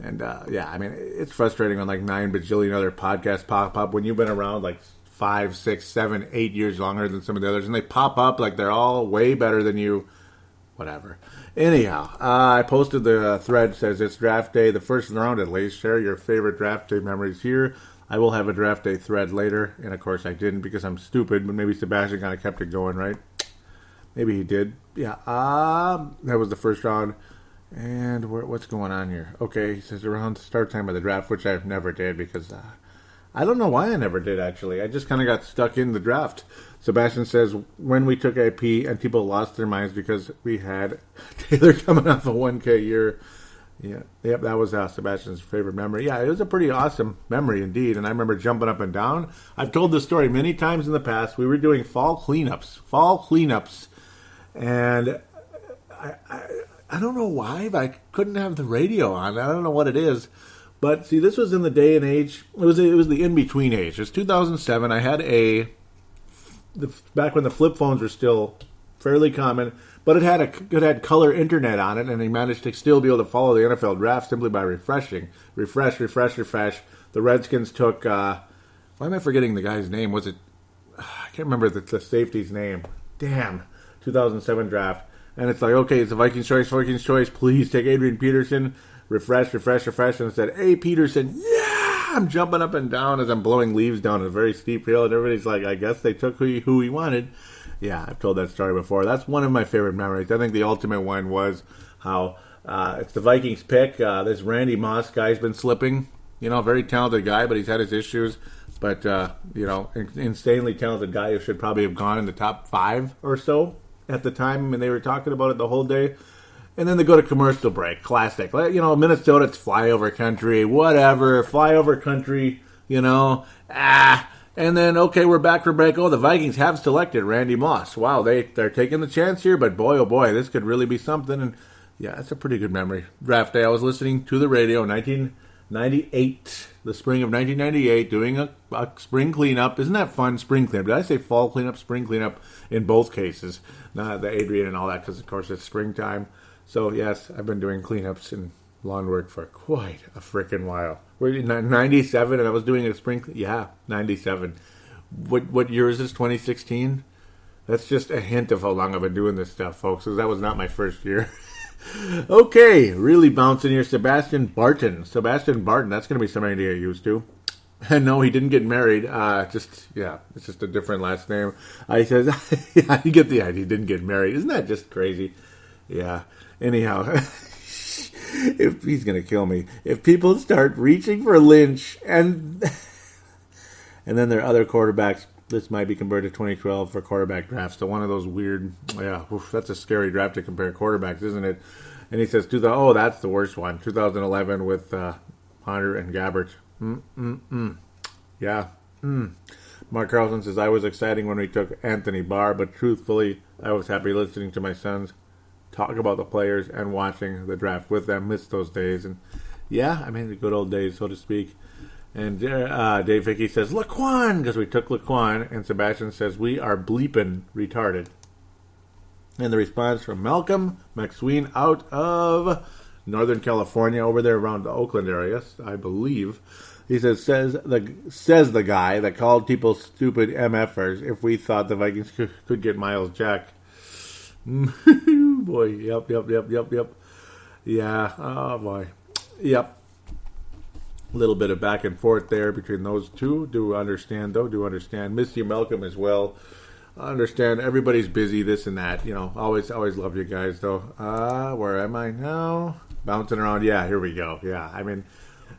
And, yeah, I mean, it's frustrating when like 9 bajillion other podcasts pop up when you've been around like 5, 6, 7, 8 years longer than some of the others, and they pop up like they're all way better than you. Whatever. Anyhow, I posted the thread, says it's draft day, the first round at least. Share your favorite draft day memories here. I will have a draft day thread later, and of course I didn't because I'm stupid, but maybe Sebastian kind of kept it going, right? Maybe he did. Yeah, that was the first round. And what's going on here? Okay, he says around the start time of the draft, which I never did because I don't know why I never did, actually. I just kind of got stuck in the draft. Sebastian says, when we took AP and people lost their minds because we had Taylor coming off a 1K year. Yeah, yep, that was Sebastian's favorite memory. Yeah, it was a pretty awesome memory indeed, and I remember jumping up and down. I've told this story many times in the past. We were doing fall cleanups, and I don't know why, but I couldn't have the radio on. I don't know what it is. But see, this was in the day and age. It was the in-between age. It was 2007. I had back when the flip phones were still fairly common, but it had color internet on it, and he managed to still be able to follow the NFL draft simply by refreshing. Refresh. The Redskins took, why am I forgetting the guy's name? Was it, I can't remember the safety's name. Damn, 2007 draft. And it's like, okay, it's a Vikings choice. Please take Adrian Peterson. Refresh. And it said, hey, Peterson, yeah! I'm jumping up and down as I'm blowing leaves down a very steep hill, and everybody's like, I guess they took who he wanted. Yeah, I've told that story before. That's one of my favorite memories. I think the ultimate one was how it's the Vikings pick. This Randy Moss guy's been slipping. You know, very talented guy, but he's had his issues. But, you know, insanely talented guy who should probably have gone in the top 5 or so at the time when they were talking about it the whole day. And then they go to commercial break. Classic. You know, Minnesota, it's flyover country. Whatever. Flyover country, you know. And then, okay, we're back for break. Oh, the Vikings have selected Randy Moss. Wow, they're taking the chance here, but boy, oh boy, this could really be something. And yeah, it's a pretty good memory. Draft day, I was listening to the radio, 1998. the spring of 1998, doing a spring cleanup. Isn't that fun? Spring cleanup. Did I say fall cleanup? Spring cleanup in both cases. Not the Adrian and all that, because of course it's springtime. So yes, I've been doing cleanups and lawn work for quite a freaking while. We're in 97, and I was doing a spring. Yeah, 97. What year is this? 2016. That's just a hint of how long I've been doing this stuff, folks, because that was not my first year. Okay, really bouncing here. Sebastian Barton, that's going to be somebody to get used to. And no, he didn't get married. It's just a different last name. He says, yeah, you get the idea. He didn't get married. Isn't that just crazy? Yeah. Anyhow, if he's going to kill me. If people start reaching for Lynch and then there are other quarterbacks, this might be compared to 2012 for quarterback drafts. So one of those weird, that's a scary draft to compare quarterbacks, isn't it? And he says, that's the worst one. 2011 with Hunter and Gabbert. Yeah. Mark Carlson says, I was exciting when we took Anthony Barr, but truthfully, I was happy listening to my sons talk about the players and watching the draft with them. Missed those days. And yeah, I mean, the good old days, so to speak. And Dave Hickey says, Laquan, because we took Laquan. And Sebastian says, we are bleeping retarded. And the response from Malcolm McSween out of Northern California, over there around the Oakland area, I believe. He says the guy that called people stupid MFers if we thought the Vikings could get Miles Jack. Boy, yep. Yeah, oh boy. Yep. A little bit of back and forth there between those two. Do understand. Miss you, Malcolm, as well. I understand everybody's busy, this and that. You know, always love you guys, though. Where am I now? Bouncing around. Yeah, here we go. Yeah, I mean,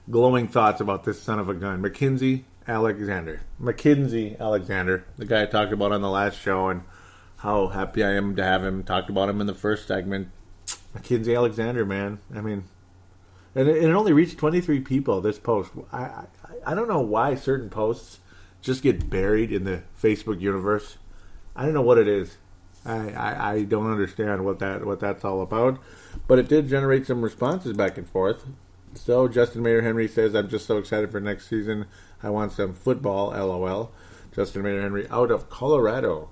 glowing thoughts about this son of a gun. Mackenzie Alexander, the guy I talked about on the last show, and how happy I am to have him. Talked about him in the first segment. Mackenzie Alexander, man. I mean, and it only reached 23 people, this post. I don't know why certain posts just get buried in the Facebook universe. I don't know what it is. I don't understand what that's all about. But it did generate some responses back and forth. So Justin Mayer Henry says, I'm just so excited for next season. I want some football, LOL. Justin Mayer Henry out of Colorado.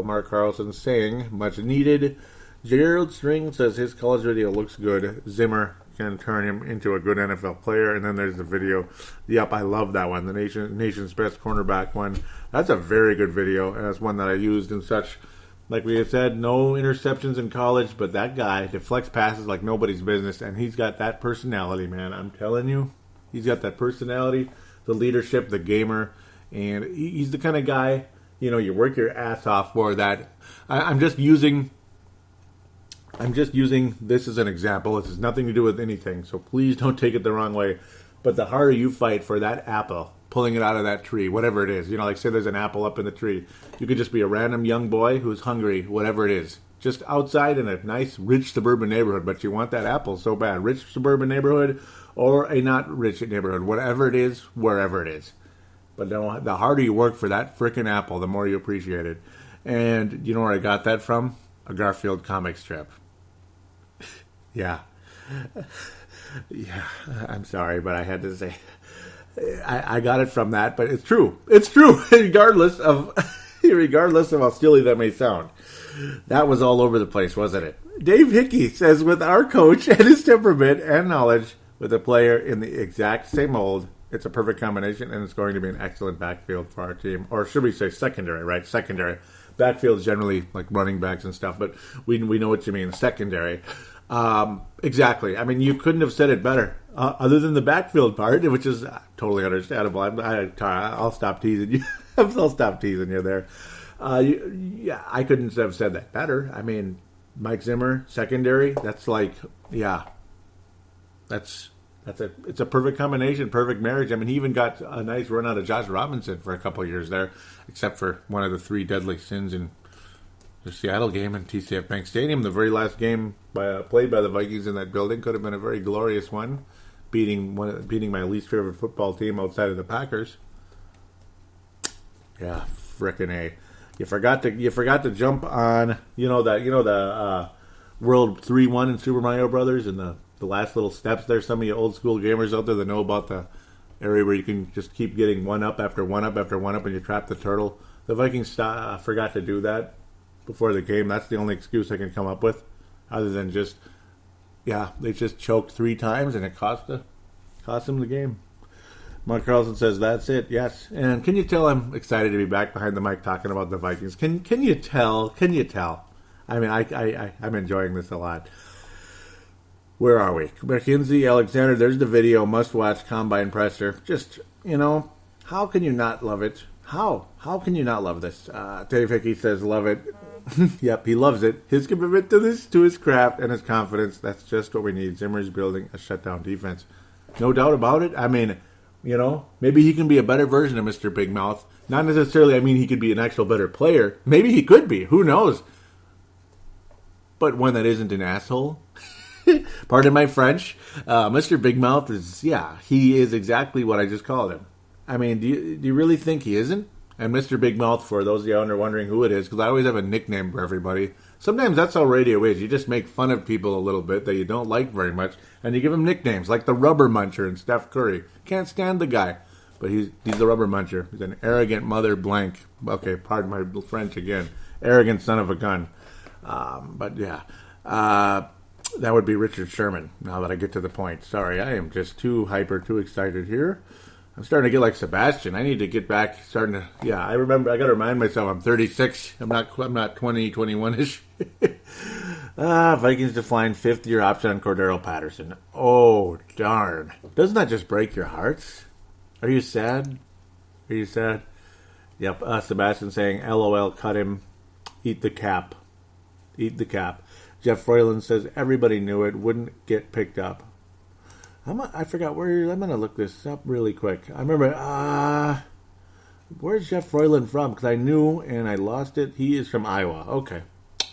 Mark Carlson saying, much needed. Gerald String says his college video looks good. Zimmer can turn him into a good NFL player. And then there's the video. Yep, I love that one. The nation's best cornerback one. That's a very good video. And that's one that I used in such, like we had said, no interceptions in college. But that guy deflects passes like nobody's business. And he's got that personality, man. I'm telling you. He's got that personality, the leadership, the gamer. And he's the kind of guy, you know, you work your ass off for that. I'm just using this as an example. This has nothing to do with anything, so please don't take it the wrong way. But the harder you fight for that apple, pulling it out of that tree, whatever it is, you know, like say there's an apple up in the tree. You could just be a random young boy who's hungry, whatever it is. Just outside in a nice, rich suburban neighborhood, but you want that apple so bad. Rich suburban neighborhood or a not rich neighborhood, whatever it is, wherever it is. But the harder you work for that frickin' apple, the more you appreciate it. And you know where I got that from? A Garfield comic strip. Yeah. Yeah, I'm sorry, but I had to say. I got it from that, but it's true. It's true, regardless of how silly that may sound. That was all over the place, wasn't it? Dave Hickey says, with our coach and his temperament and knowledge, with a player in the exact same mold, it's a perfect combination, and it's going to be an excellent backfield for our team. Or should we say secondary, right? Secondary. Backfield is generally like running backs and stuff, but we know what you mean, secondary. Exactly. I mean, you couldn't have said it better. Other than the backfield part, which is totally understandable. I'll stop teasing you. I'll stop teasing you there. Yeah, I couldn't have said that better. I mean, Mike Zimmer, secondary. That's like, yeah, it's a perfect combination, perfect marriage. I mean, he even got a nice run out of Josh Robinson for a couple of years there, except for one of the three deadly sins in the Seattle game in TCF Bank Stadium. The very last game played by the Vikings in that building could have been a very glorious one, beating my least favorite football team outside of the Packers. Yeah, frickin' A. You forgot to jump on the World 3-1 in Super Mario Brothers and the last little steps there. Some of you old school gamers out there that know about area where you can just keep getting one up after one up after one up and you trap the turtle. The Vikings forgot to do that before the game. That's the only excuse I can come up with, other than just, they just choked 3 times and it cost them the game. Mark Carlson says, that's it, yes. And can you tell I'm excited to be back behind the mic talking about the Vikings? Can you tell? Can you tell? I mean, I'm enjoying this a lot. Where are we? Mackenzie Alexander, there's the video, must-watch Combine Presser. Just, how can you not love it? How can you not love this? Dave Hickey says, love it. Yep, he loves it. His commitment to his craft and his confidence, that's just what we need. Zimmer's building a shutdown defense. No doubt about it. I mean, maybe he can be a better version of Mr. Big Mouth. Not necessarily, he could be an actual better player. Maybe he could be. Who knows? But one that isn't an asshole. Pardon my French. Mr. Big Mouth he is exactly what I just called him. I mean, do you really think he isn't? And Mr. Big Mouth, for those of you out there wondering who it is, because I always have a nickname for everybody. Sometimes that's how radio is. You just make fun of people a little bit that you don't like very much, and you give them nicknames, like the Rubber Muncher and Steph Curry. Can't stand the guy, but he's the Rubber Muncher. He's an arrogant mother blank. Okay, pardon my French again. Arrogant son of a gun. That would be Richard Sherman, now that I get to the point. Sorry, I am just too excited here. I'm starting to get like Sebastian. I need to get back, I remember, I got to remind myself I'm 36. I'm not 20, 21-ish. Vikings decline 5th-year option on Cordero Patterson. Oh, darn. Doesn't that just break your hearts? Are you sad? Yep, Sebastian saying, LOL, cut him. Eat the cap. Jeff Froyland says, everybody knew it. Wouldn't get picked up. I forgot where. I'm going to look this up really quick. I remember. Where's Jeff Froyland from? Because I knew and I lost it. He is from Iowa. Okay.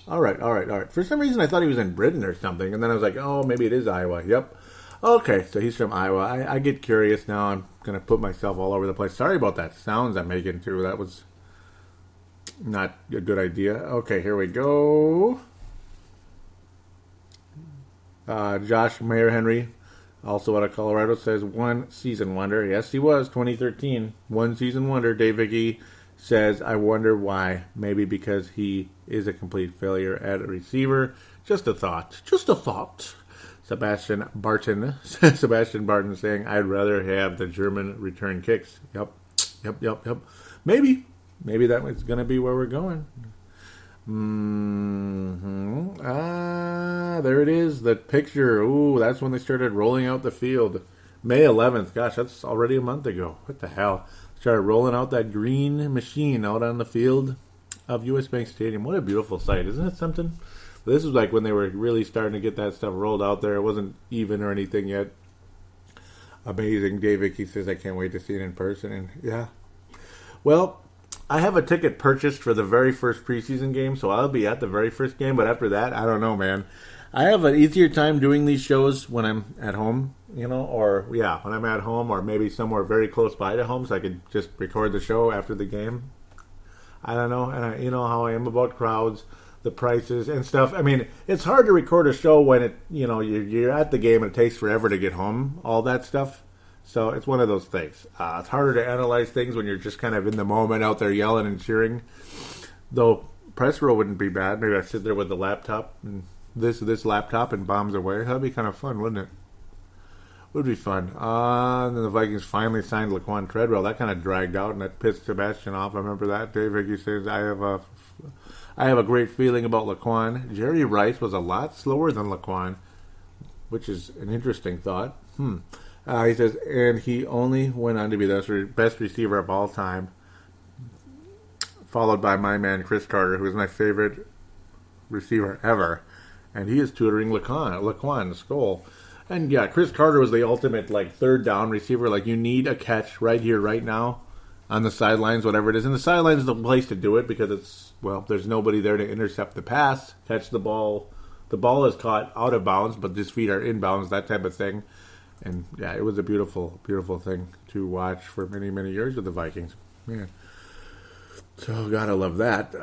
All right. For some reason, I thought he was in Britain or something. And then I was like, oh, maybe it is Iowa. Yep. Okay, so he's from Iowa. I get curious now. I'm going to put myself all over the place. Sorry about that sounds I'm making, too. That was not a good idea. Okay, here we go. Josh Mayer Henry, also out of Colorado, says 1 season wonder. Yes, he was, 2013. 1 season wonder. Dave Hickey says, I wonder why. Maybe because he is a complete failure at a receiver. Just a thought. Sebastian Barton saying, I'd rather have the German return kicks. Yep. Maybe that was going to be where we're going. There it is, the picture. Ooh, that's when they started rolling out the field. May 11th. Gosh, that's already a month ago. What the hell? Started rolling out that green machine out on the field of US Bank Stadium. What a beautiful sight. Isn't it something? This was like when they were really starting to get that stuff rolled out there. It wasn't even or anything yet. Amazing. Dave Hickey says, I can't wait to see it in person. And yeah. Well, I have a ticket purchased for the very first preseason game, so I'll be at the very first game. But after that, I don't know, man. I have an easier time doing these shows when I'm at home, when I'm at home or maybe somewhere very close by to home so I could just record the show after the game. I don't know. And you know how I am about crowds, the prices and stuff. I mean, it's hard to record a show when you're at the game and it takes forever to get home, all that stuff. So it's one of those things. It's harder to analyze things when you're just kind of in the moment out there yelling and cheering. Though press row wouldn't be bad. Maybe I sit there with the laptop and this laptop and bombs away. That'd be kind of fun, wouldn't it? Would be fun. And then the Vikings finally signed Laquan Treadwell. That kind of dragged out and that pissed Sebastian off. I remember that. Dave Hickey says, I have a great feeling about Laquan. Jerry Rice was a lot slower than Laquan, which is an interesting thought. He says, and he only went on to be the best receiver of all time, followed by my man Chris Carter, who is my favorite receiver ever. And he is tutoring Laquan Skull. And yeah, Chris Carter was the ultimate third down receiver. You need a catch right here, right now, on the sidelines, whatever it is. And the sidelines is the place to do it because there's nobody there to intercept the pass, catch the ball. The ball is caught out of bounds, but his feet are inbounds, that type of thing. And yeah, it was a beautiful, beautiful thing to watch for many, many years with the Vikings. Man. So, gotta love that.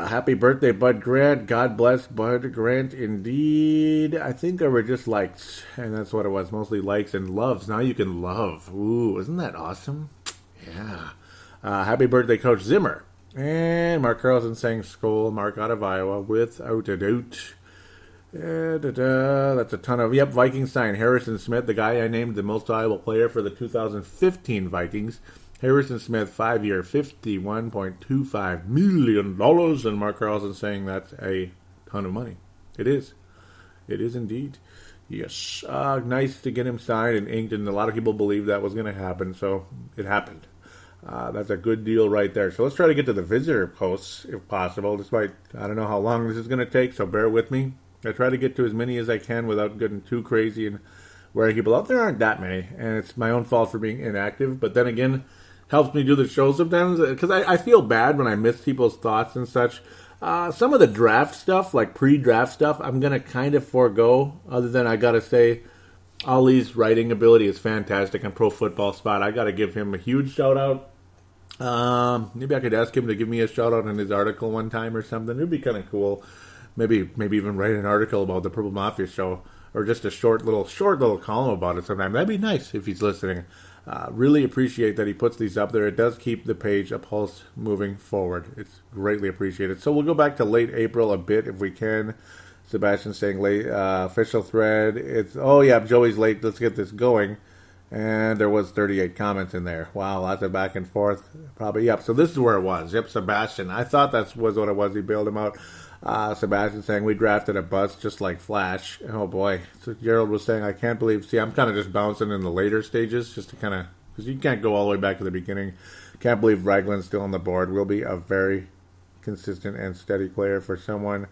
Happy birthday, Bud Grant. God bless Bud Grant, indeed. I think there were just likes, and that's what it was. Mostly likes and loves. Now you can love. Ooh, isn't that awesome? Yeah. Happy birthday, Coach Zimmer. And Mark Carlson saying Skol, Mark out of Iowa, without a doubt. That's a ton of... Yep, Vikings sign Harrison Smith, the guy I named the most valuable player for the 2015 Vikings. Harrison Smith, 5-year, $51.25 million. And Mark Carlson saying that's a ton of money. It is. It is indeed. Yes. Nice to get him signed and inked, and a lot of people believed that was going to happen, so it happened. That's a good deal right there. So let's try to get to the visitor posts, if possible. Despite, I don't know how long this is going to take, so bear with me. I try to get to as many as I can without getting too crazy and wearing people out. There aren't that many, and it's my own fault for being inactive. But then again, helps me do the show sometimes, because I feel bad when I miss people's thoughts and such. Some of the draft stuff, like pre-draft stuff, I'm going to kind of forego, other than I got to say Ali's writing ability is fantastic on Pro Football Spot. I got to give him a huge shout-out. Maybe I could ask him to give me a shout-out in his article one time or something. It would be kind of cool. Maybe even write an article about the Purple Mafia show, or just a short little column about it sometime. That'd be nice if he's listening. Really appreciate that he puts these up there. It does keep the page a pulse moving forward. It's greatly appreciated. So we'll go back to late April a bit if we can. Sebastian saying late official thread. Joey's late. Let's get this going. And there was 38 comments in there. Wow, lots of back and forth. Probably, yep. So this is where it was. Yep, Sebastian. I thought that was what it was. He bailed him out. Sebastian saying, we drafted a bust just like Flash. Oh, boy. So Gerald was saying, I can't believe... See, I'm kind of just bouncing in the later stages just to kind of... Because you can't go all the way back to the beginning. Can't believe Ragland's still on the board. Will be a very consistent and steady player for someone.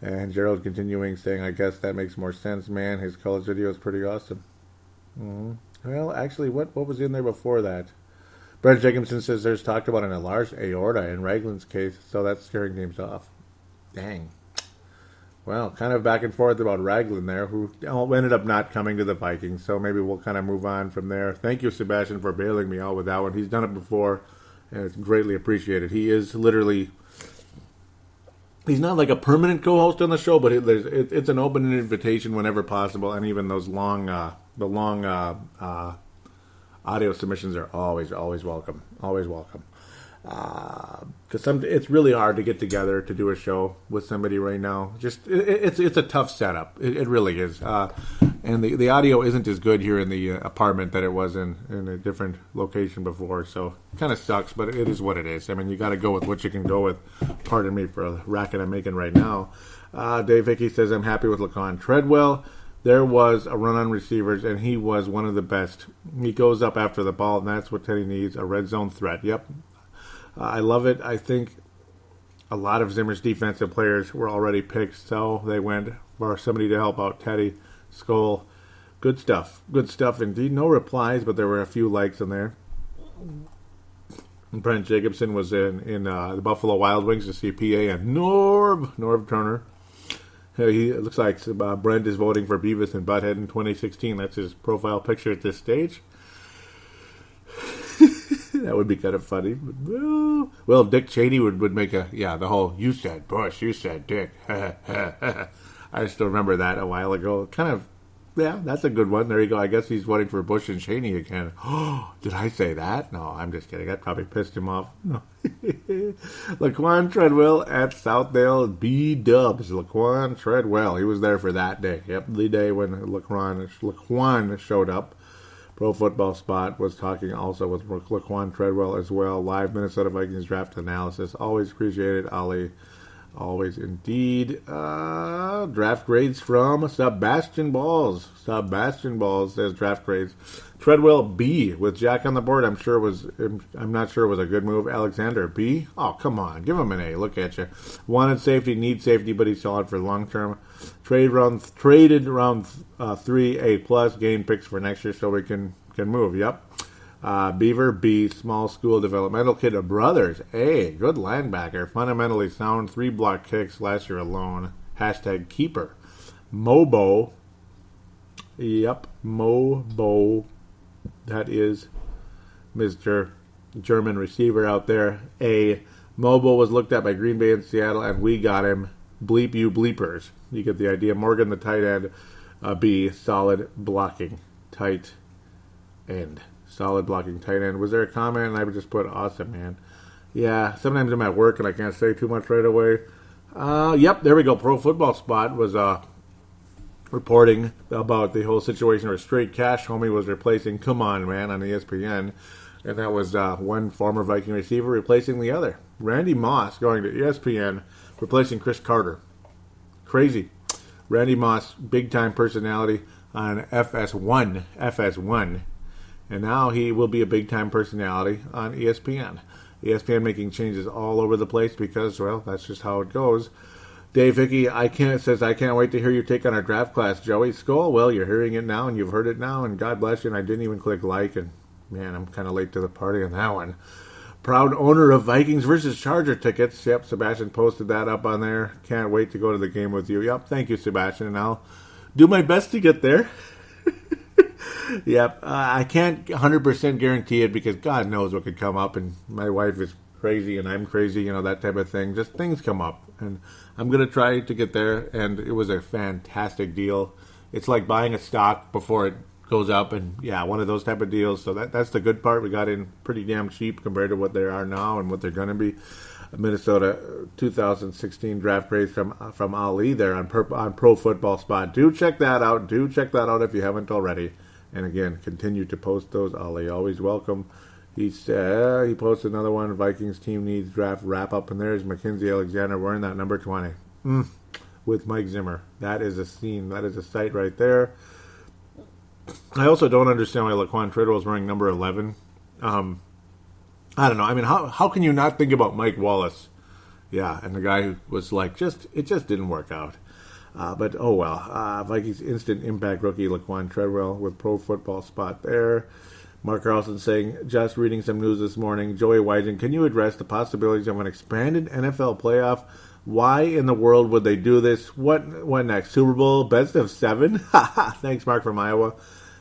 And Gerald continuing saying, I guess that makes more sense, man. His college video is pretty awesome. Well, actually, what was in there before that? Brett Jacobson says there's talked about an enlarged aorta in Ragland's case, so that's scaring names off. Dang. Well, kind of back and forth about Ragland there, who ended up not coming to the Vikings, so maybe we'll kind of move on from there. Thank you, Sebastian, for bailing me out with that one. He's done it before, and it's greatly appreciated. He is literally... He's not like a permanent co-host on the show, but it's an open invitation whenever possible, and even those long audio submissions are always welcome. Always welcome. Because it's really hard to get together to do a show with somebody right now. Just it's a tough setup. It really is. And the audio isn't as good here in the apartment that it was in a different location before. So it kind of sucks, but it is what it is. I mean, you got to go with what you can go with. Pardon me for the racket I'm making right now. Dave Hickey says, I'm happy with Laquan Treadwell. There was a run on receivers, and he was one of the best. He goes up after the ball, and that's what Teddy needs, a red zone threat. Yep. I love it. I think a lot of Zimmer's defensive players were already picked, so they went for somebody to help out Teddy, Skol. Good stuff. Good stuff indeed. No replies, but there were a few likes in there. And Brent Jacobson was in the Buffalo Wild Wings to see PA and Norv Turner. It looks like Brent is voting for Beavis and Butthead in 2016. That's his profile picture at this stage. That would be kind of funny. Well, Dick Cheney would make the whole, you said Bush, you said Dick. I still remember that a while ago. Kind of, yeah, that's a good one. There you go. I guess he's voting for Bush and Cheney again. Oh, did I say that? No, I'm just kidding. That probably pissed him off. No. Laquan Treadwell at Southdale B-Dubs. Laquan Treadwell. He was there for that day. Yep, the day when Laquan showed up. Pro Football Spot was talking also with Laquan Treadwell as well. Live Minnesota Vikings draft analysis. Always appreciated, Ali. Always indeed. Draft grades from Sebastian Balls. Sebastian Balls says draft grades. Treadwell B with Jack on the board. I'm not sure it was a good move. Alexander B. Oh, come on. Give him an A. Look at you. Wanted safety, need safety, but he's solid for long term. Traded round 3 A plus. Gain picks for next year so we can move. Yep. Beaver B, small school developmental kid of Brothers. A, good linebacker. Fundamentally sound. 3 block kicks last year alone. Hashtag keeper. Mobo. Yep. Mobo. That is Mr. German receiver out there. A Mobile was looked at by Green Bay and Seattle, and we got him. Bleep you bleepers. You get the idea. Morgan, the tight end. B, solid blocking tight end. Solid blocking tight end. Was there a comment? And I would just put awesome, man. Yeah, sometimes I'm at work and I can't say too much right away. Yep, there we go. Pro Football Spot was reporting about the whole situation where Straight Cash Homie was replacing Come On Man on ESPN. And that was one former Viking receiver replacing the other. Randy Moss going to ESPN, replacing Chris Carter. Crazy. Randy Moss, big-time personality on FS1. And now he will be a big-time personality on ESPN. ESPN making changes all over the place because, well, that's just how it goes. Dave Hickey says, I can't wait to hear your take on our draft class. Joey Skull, well, you're hearing it now, and you've heard it now, and God bless you, and I didn't even click like, and man, I'm kind of late to the party on that one. Proud owner of Vikings versus Charger tickets. Yep, Sebastian posted that up on there. Can't wait to go to the game with you. Yep, thank you, Sebastian, and I'll do my best to get there. Yep, I can't 100% guarantee it because God knows what could come up, and my wife is crazy and I'm crazy, that type of thing. Just things come up, and I'm going to try to get there, and it was a fantastic deal. It's like buying a stock before it goes up, and yeah, one of those type of deals. So that's the good part. We got in pretty damn cheap compared to what they are now and what they're going to be. Minnesota 2016 draft grades from Ali there on Pro Football Spot. Do check that out. Do check that out if you haven't already. And again, continue to post those. Ali, always welcome. He said he posted another one. Vikings team needs draft wrap up, and there's Mackenzie Alexander wearing that number 20 with Mike Zimmer. That is a scene. That is a sight right there. I also don't understand why Laquan Treadwell is wearing number 11. I don't know. I mean, how can you not think about Mike Wallace? Yeah, and the guy who was like, it just didn't work out. But oh well. Vikings instant impact rookie Laquan Treadwell with Pro Football Spot there. Mark Carlson saying, just reading some news this morning. Joey Wygen, can you address the possibilities of an expanded NFL playoff? Why in the world would they do this? What next? Super Bowl? Best of 7? Thanks, Mark from Iowa.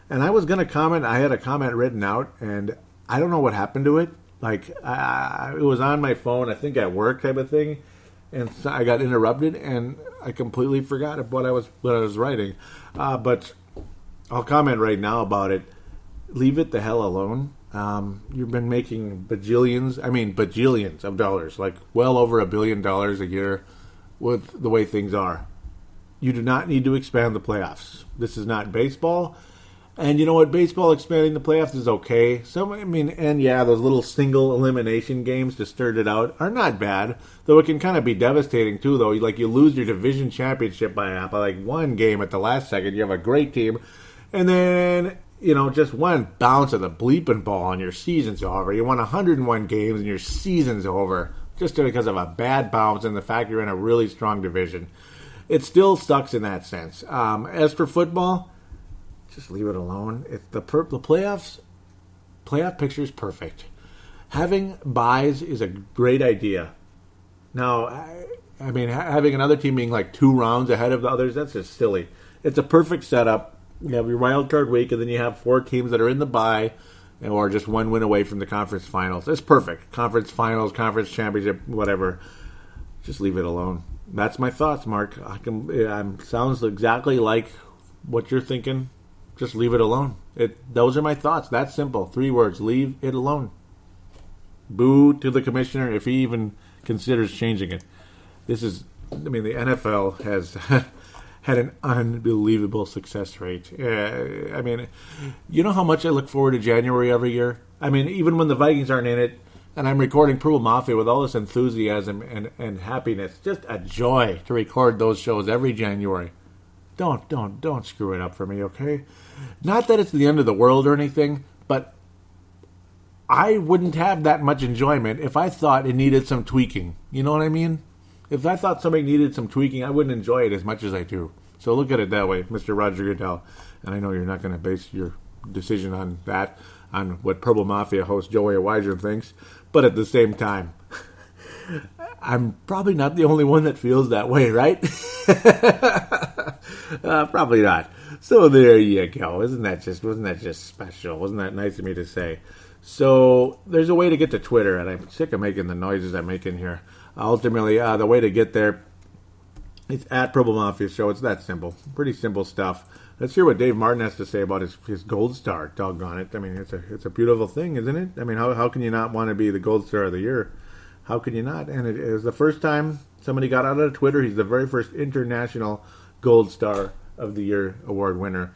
And I was going to comment. I had a comment written out, and I don't know what happened to it. Like, it was on my phone, I think at work type of thing. And so I got interrupted, and I completely forgot what I was writing. But I'll comment right now about it. Leave it the hell alone. You've been making bajillions of dollars, like well over $1 billion a year with the way things are. You do not need to expand the playoffs. This is not baseball. And you know what? Baseball expanding the playoffs is okay. Those little single elimination games to stir it out are not bad. Though it can kind of be devastating too, though. Like you lose your division championship by like one game at the last second. You have a great team. And then, just one bounce of the bleeping ball and your season's over. You won 101 games and your season's over. Just because of a bad bounce and the fact you're in a really strong division. It still sucks in that sense. As for football, just leave it alone. The playoff picture is perfect. Having buys is a great idea. Now, having another team being like 2 rounds ahead of the others, that's just silly. It's a perfect setup. You have your wild card week, and then you have 4 teams that are in the bye, or just 1 win away from the conference finals. It's perfect. Conference finals, conference championship, whatever. Just leave it alone. That's my thoughts, Mark. Sounds exactly like what you're thinking. Just leave it alone. Those are my thoughts. That's simple. 3 words. Leave it alone. Boo to the commissioner if he even considers changing it. The NFL has had an unbelievable success rate. You know how much I look forward to January every year? Even when the Vikings aren't in it, and I'm recording Purple Mafia with all this enthusiasm and happiness. Just a joy to record those shows every January. Don't screw it up for me, okay? Not that it's the end of the world or anything, but I wouldn't have that much enjoyment if I thought it needed some tweaking. You know what I mean? If I thought something needed some tweaking, I wouldn't enjoy it as much as I do. So look at it that way, Mr. Roger Goodell. And I know you're not going to base your decision on that, on what Purple Mafia host Joey Weiser thinks, but at the same time, I'm probably not the only one that feels that way, right? Probably not. So there you go. Wasn't that just special? Wasn't that nice of me to say? So there's a way to get to Twitter, and I'm sick of making the noises I'm making here. Ultimately, the way to get there, it's at Purple Mafia Show. It's that simple. Pretty simple stuff. Let's hear what Dave Martin has to say about his Gold Star. Doggone it. I mean, it's a beautiful thing, isn't it? I mean, how can you not want to be the Gold Star of the year? How can you not? And it was the first time somebody got out of Twitter. He's the very first international Gold Star of the Year award winner.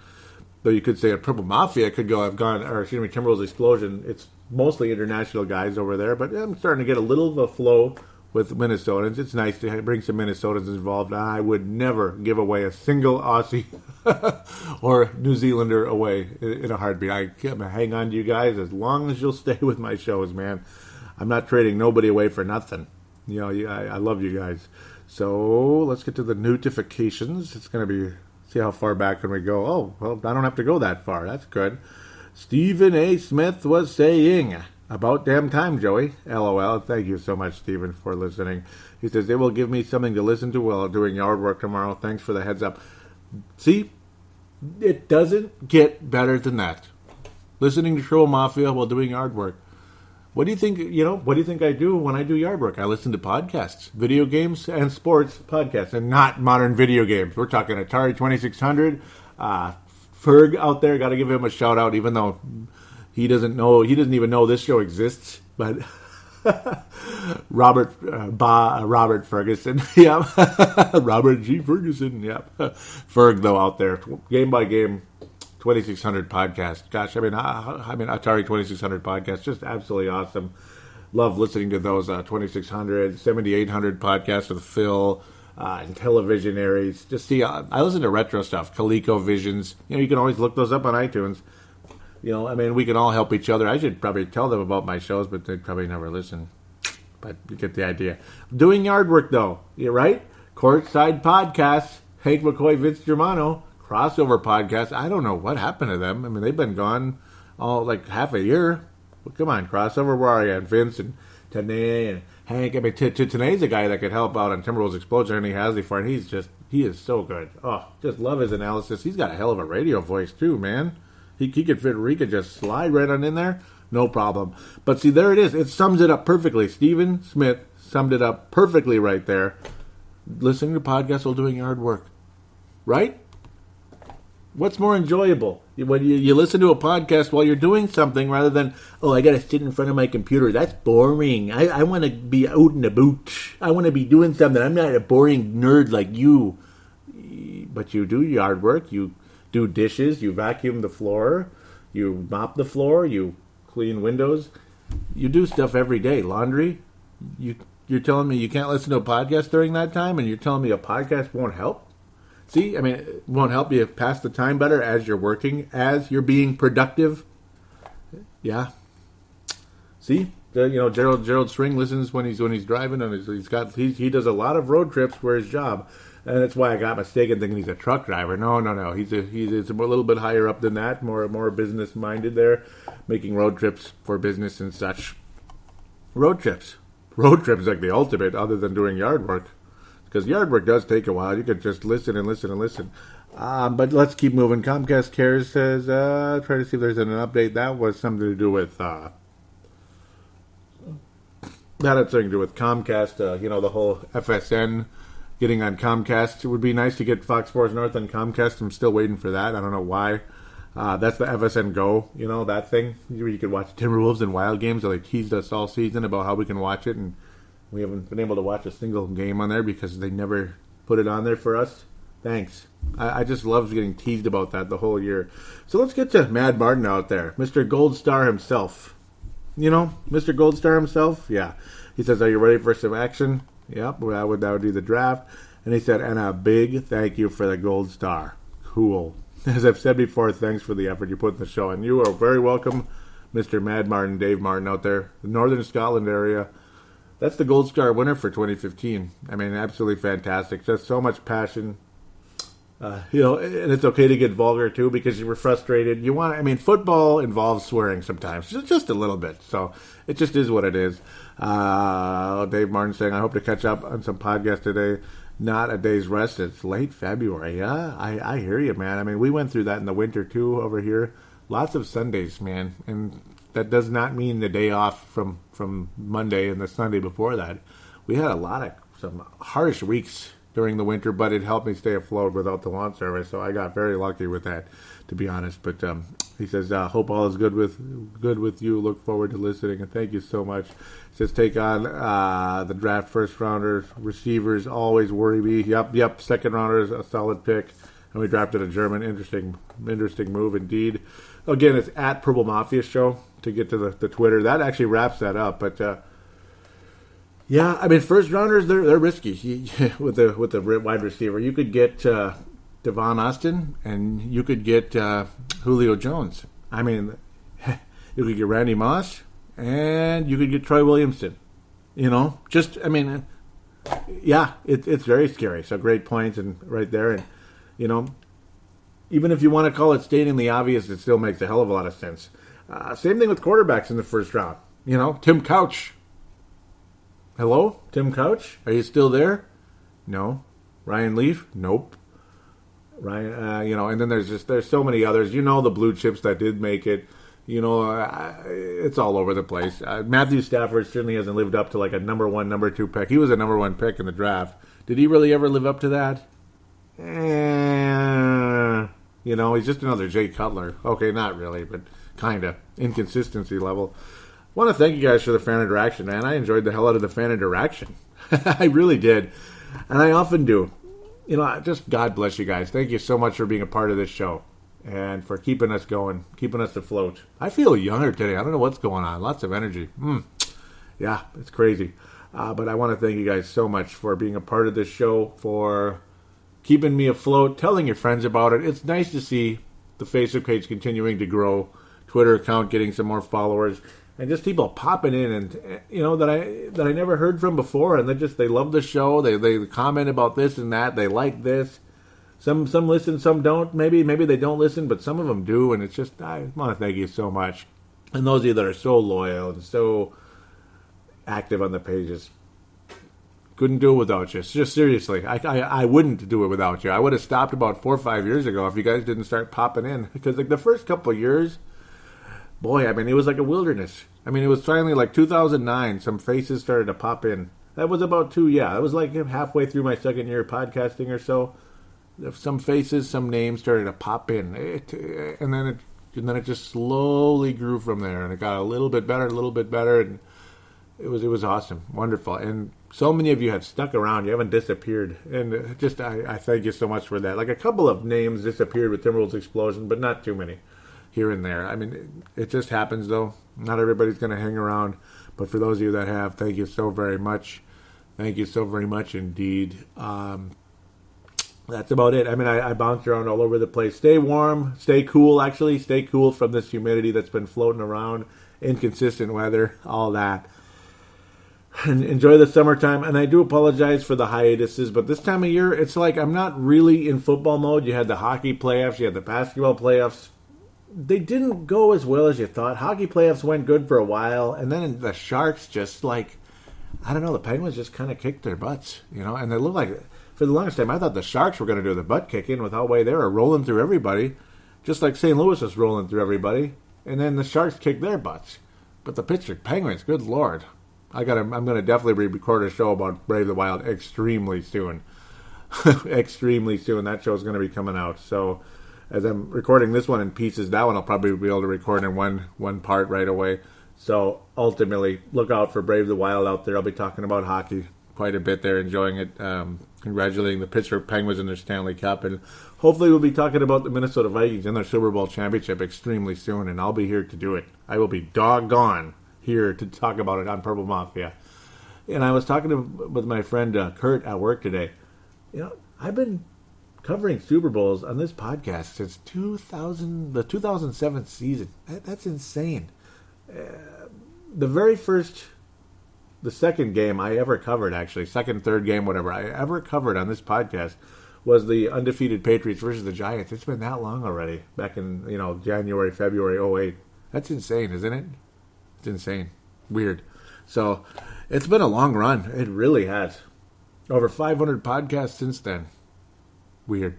Though you could say a Purple Mafia could go, Timberwolves Explosion. It's mostly international guys over there, but I'm starting to get a little of a flow with Minnesotans. It's nice to bring some Minnesotans involved. I would never give away a single Aussie or New Zealander away in a heartbeat. I hang on to you guys as long as you'll stay with my shows, man. I'm not trading nobody away for nothing. You know, I love you guys. So let's get to the notifications. It's going to be, see how far back can we go. Oh, well, I don't have to go that far. That's good. Stephen A. Smith was saying, about damn time, Joey. LOL. Thank you so much, Stephen, for listening. He says, they will give me something to listen to while doing yard work tomorrow. Thanks for the heads up. See, it doesn't get better than that. Listening to Troll Mafia while doing yard work. What do you think, what do you think I do when I do yard work? I listen to podcasts, video games and sports podcasts, and not modern video games. We're talking Atari 2600. Ferg out there, got to give him a shout out, even though he doesn't even know this show exists. But Robert Ferguson, yeah, Robert G. Ferguson, yeah, Ferg though out there, game by game. 2600 podcast. Gosh, I mean, Atari 2600 podcast, just absolutely awesome. Love listening to those 2600, 7800 podcasts with Phil and Televisionaries. Just see, I listen to retro stuff, ColecoVisions. You can always look those up on iTunes. We can all help each other. I should probably tell them about my shows, but they'd probably never listen. But you get the idea. Doing yard work, though. You're right. Courtside podcasts. Hank McCoy, Vince Germano. Crossover podcast. I don't know what happened to them. I mean, they've been gone all like half a year. Well, come on, Crossover. Where are you? And Vince and Tanae and Hank. I mean, Tanae's a guy that could help out on Timberwolves Explosion, and he has before, and he is so good. Oh, just love his analysis. He's got a hell of a radio voice too, man. He could just slide right on in there, no problem. But see, there it is. It sums it up perfectly. Stephen Smith summed it up perfectly right there. Listening to podcasts while doing yard work, right? What's more enjoyable? When you listen to a podcast while you're doing something rather than, I got to sit in front of my computer. That's boring. I want to be out and about. I want to be doing something. I'm not a boring nerd like you. But you do yard work. You do dishes. You vacuum the floor. You mop the floor. You clean windows. You do stuff every day. Laundry. You're telling me you can't listen to a podcast during that time, and you're telling me a podcast won't help? See, I mean, it won't help you pass the time better as you're working, as you're being productive. Yeah. See, Gerald String listens when he's driving, and he does a lot of road trips for his job, and that's why I got mistaken thinking he's a truck driver. No, he's a little bit higher up than that, more business minded there, making road trips for business and such. Road trips like the ultimate, other than doing yard work. Because yard work does take a while. You could just listen and listen and listen. But let's keep moving. Comcast Cares says, try to see if there's an update. That was something to do with, that had something to do with Comcast, the whole FSN getting on Comcast. It would be nice to get Fox Sports North on Comcast. I'm still waiting for that. I don't know why. That's the FSN Go, that thing. You could watch Timberwolves and Wild games. They teased us all season about how we can watch it, and we haven't been able to watch a single game on there because they never put it on there for us. Thanks. I just love getting teased about that the whole year. So let's get to Mad Martin out there. Mr. Gold Star himself. Mr. Gold Star himself? Yeah. He says, are you ready for some action? Yep, that would be the draft. And he said, and a big thank you for the Gold Star. Cool. As I've said before, thanks for the effort you put in the show. And you are very welcome, Mr. Mad Martin, Dave Martin out there, the Northern Scotland area. That's the Gold Star winner for 2015. I mean, absolutely fantastic. Just so much passion. And it's okay to get vulgar, too, because you were frustrated. Football involves swearing sometimes, just a little bit. So it just is what it is. Dave Martin saying, I hope to catch up on some podcasts today. Not a day's rest. It's late February. Yeah, I hear you, man. I mean, we went through that in the winter, too, over here. Lots of Sundays, man. And that does not mean the day off from Monday and the Sunday before that. We had some harsh weeks during the winter, but it helped me stay afloat without the lawn service. So I got very lucky with that, to be honest. But he says, hope all is good with you. Look forward to listening, and thank you so much. He says, take on the draft first rounders, receivers always worry me. Yep. Second rounders, a solid pick, and we drafted a German. Interesting move indeed. Again, it's at Purple Mafia Show to get to the Twitter. That actually wraps that up. But yeah, I mean, first rounders they're risky with the wide receiver. You could get Devon Austin, and you could get Julio Jones. I mean, you could get Randy Moss, and you could get Troy Williamson. Yeah, it's very scary. So great points and right there, and even if you want to call it stating the obvious, it still makes a hell of a lot of sense. Same thing with quarterbacks in the first round. Tim Couch. Hello, Tim Couch? Are you still there? No. Ryan Leaf? Nope. Ryan, and then there's so many others. The blue chips that did make it. It's all over the place. Matthew Stafford certainly hasn't lived up to like a number 1, number 2 pick. He was a number 1 pick in the draft. Did he really ever live up to that? He's just another Jay Cutler. Okay, not really, but kind of. Inconsistency level. I want to thank you guys for the fan interaction, man. I enjoyed the hell out of the fan interaction. I really did. And I often do. Just God bless you guys. Thank you so much for being a part of this show and for keeping us going, keeping us afloat. I feel younger today. I don't know what's going on. Lots of energy. Yeah, it's crazy. But I want to thank you guys so much for being a part of this show, for keeping me afloat, telling your friends about it. It's nice to see the Facebook page continuing to grow, Twitter account getting some more followers, and just people popping in and that I never heard from before, and they love the show. They comment about this and that. They like this. Some listen, some don't. Maybe they don't listen, but some of them do. And it's just, I want to thank you so much. And those of you that are so loyal and so active on the pages, couldn't do it without you. Just seriously, I wouldn't do it without you. I would have stopped about 4 or 5 years ago if you guys didn't start popping in, because the first couple of years, boy, it was like a wilderness. It was finally like 2009. Some faces started to pop in. That was about that was like halfway through my second year of podcasting or so. Some faces, some names started to pop in, and then it just slowly grew from there, and it got a little bit better, and it was awesome, wonderful, and so many of you have stuck around. You haven't disappeared, and I thank you so much for that. Like a couple of names disappeared with Timberwolves Explosion, but not too many. Here and there. It just happens, though. Not everybody's going to hang around. But for those of you that have, thank you so very much. Thank you so very much indeed. That's about it. I bounce around all over the place. Stay warm. Stay cool, actually. Stay cool from this humidity that's been floating around. Inconsistent weather. All that. And enjoy the summertime. And I do apologize for the hiatuses, but this time of year, it's like I'm not really in football mode. You had the hockey playoffs. You had the basketball playoffs. They didn't go as well as you thought. Hockey playoffs went good for a while, and then the Sharks just the Penguins just kind of kicked their butts, and they looked like, for the longest time, I thought the Sharks were going to do the butt kicking with how way they were rolling through everybody, just like St. Louis was rolling through everybody, and then the Sharks kicked their butts. But the Pittsburgh Penguins, good Lord. I'm going to definitely record a show about Brave the Wild extremely soon. Extremely soon. That show's going to be coming out, so as I'm recording this one in pieces, that one I'll probably be able to record in one part right away. So ultimately, look out for Brave the Wild out there. I'll be talking about hockey quite a bit there, enjoying it, congratulating the Pittsburgh Penguins in their Stanley Cup, and hopefully we'll be talking about the Minnesota Vikings and their Super Bowl championship extremely soon, and I'll be here to do it. I will be doggone here to talk about it on Purple Mafia. And I was talking with my friend Kurt at work today. I've been covering Super Bowls on this podcast since the 2007 season. That's insane. The second game I ever covered, actually, second, third game, whatever, I ever covered on this podcast was the undefeated Patriots versus the Giants. It's been that long already, back in January, February 2008. That's insane, isn't it? It's insane. Weird. So it's been a long run. It really has. Over 500 podcasts since then. Weird.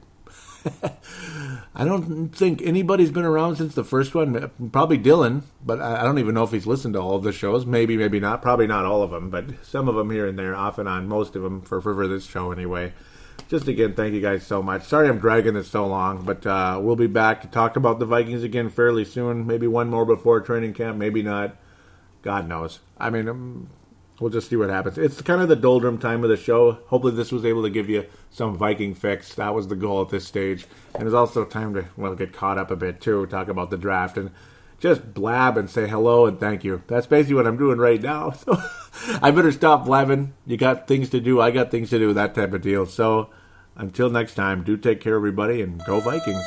I don't think anybody's been around since the first one. Probably Dylan, but I don't even know if he's listened to all of the shows. Maybe, maybe not. Probably not all of them, but some of them here and there, off and on. Most of them for this show anyway. Just again, thank you guys so much. Sorry I'm dragging this so long, but we'll be back to talk about the Vikings again fairly soon. Maybe one more before training camp, maybe not. God knows. I mean, we'll just see what happens. It's kind of the doldrum time of the show. Hopefully this was able to give you some Viking fix. That was the goal at this stage. And it's also time to, get caught up a bit too, talk about the draft, and just blab and say hello and thank you. That's basically what I'm doing right now. So I better stop blabbing. You got things to do. I got things to do, that type of deal. So until next time, do take care, everybody, and go Vikings.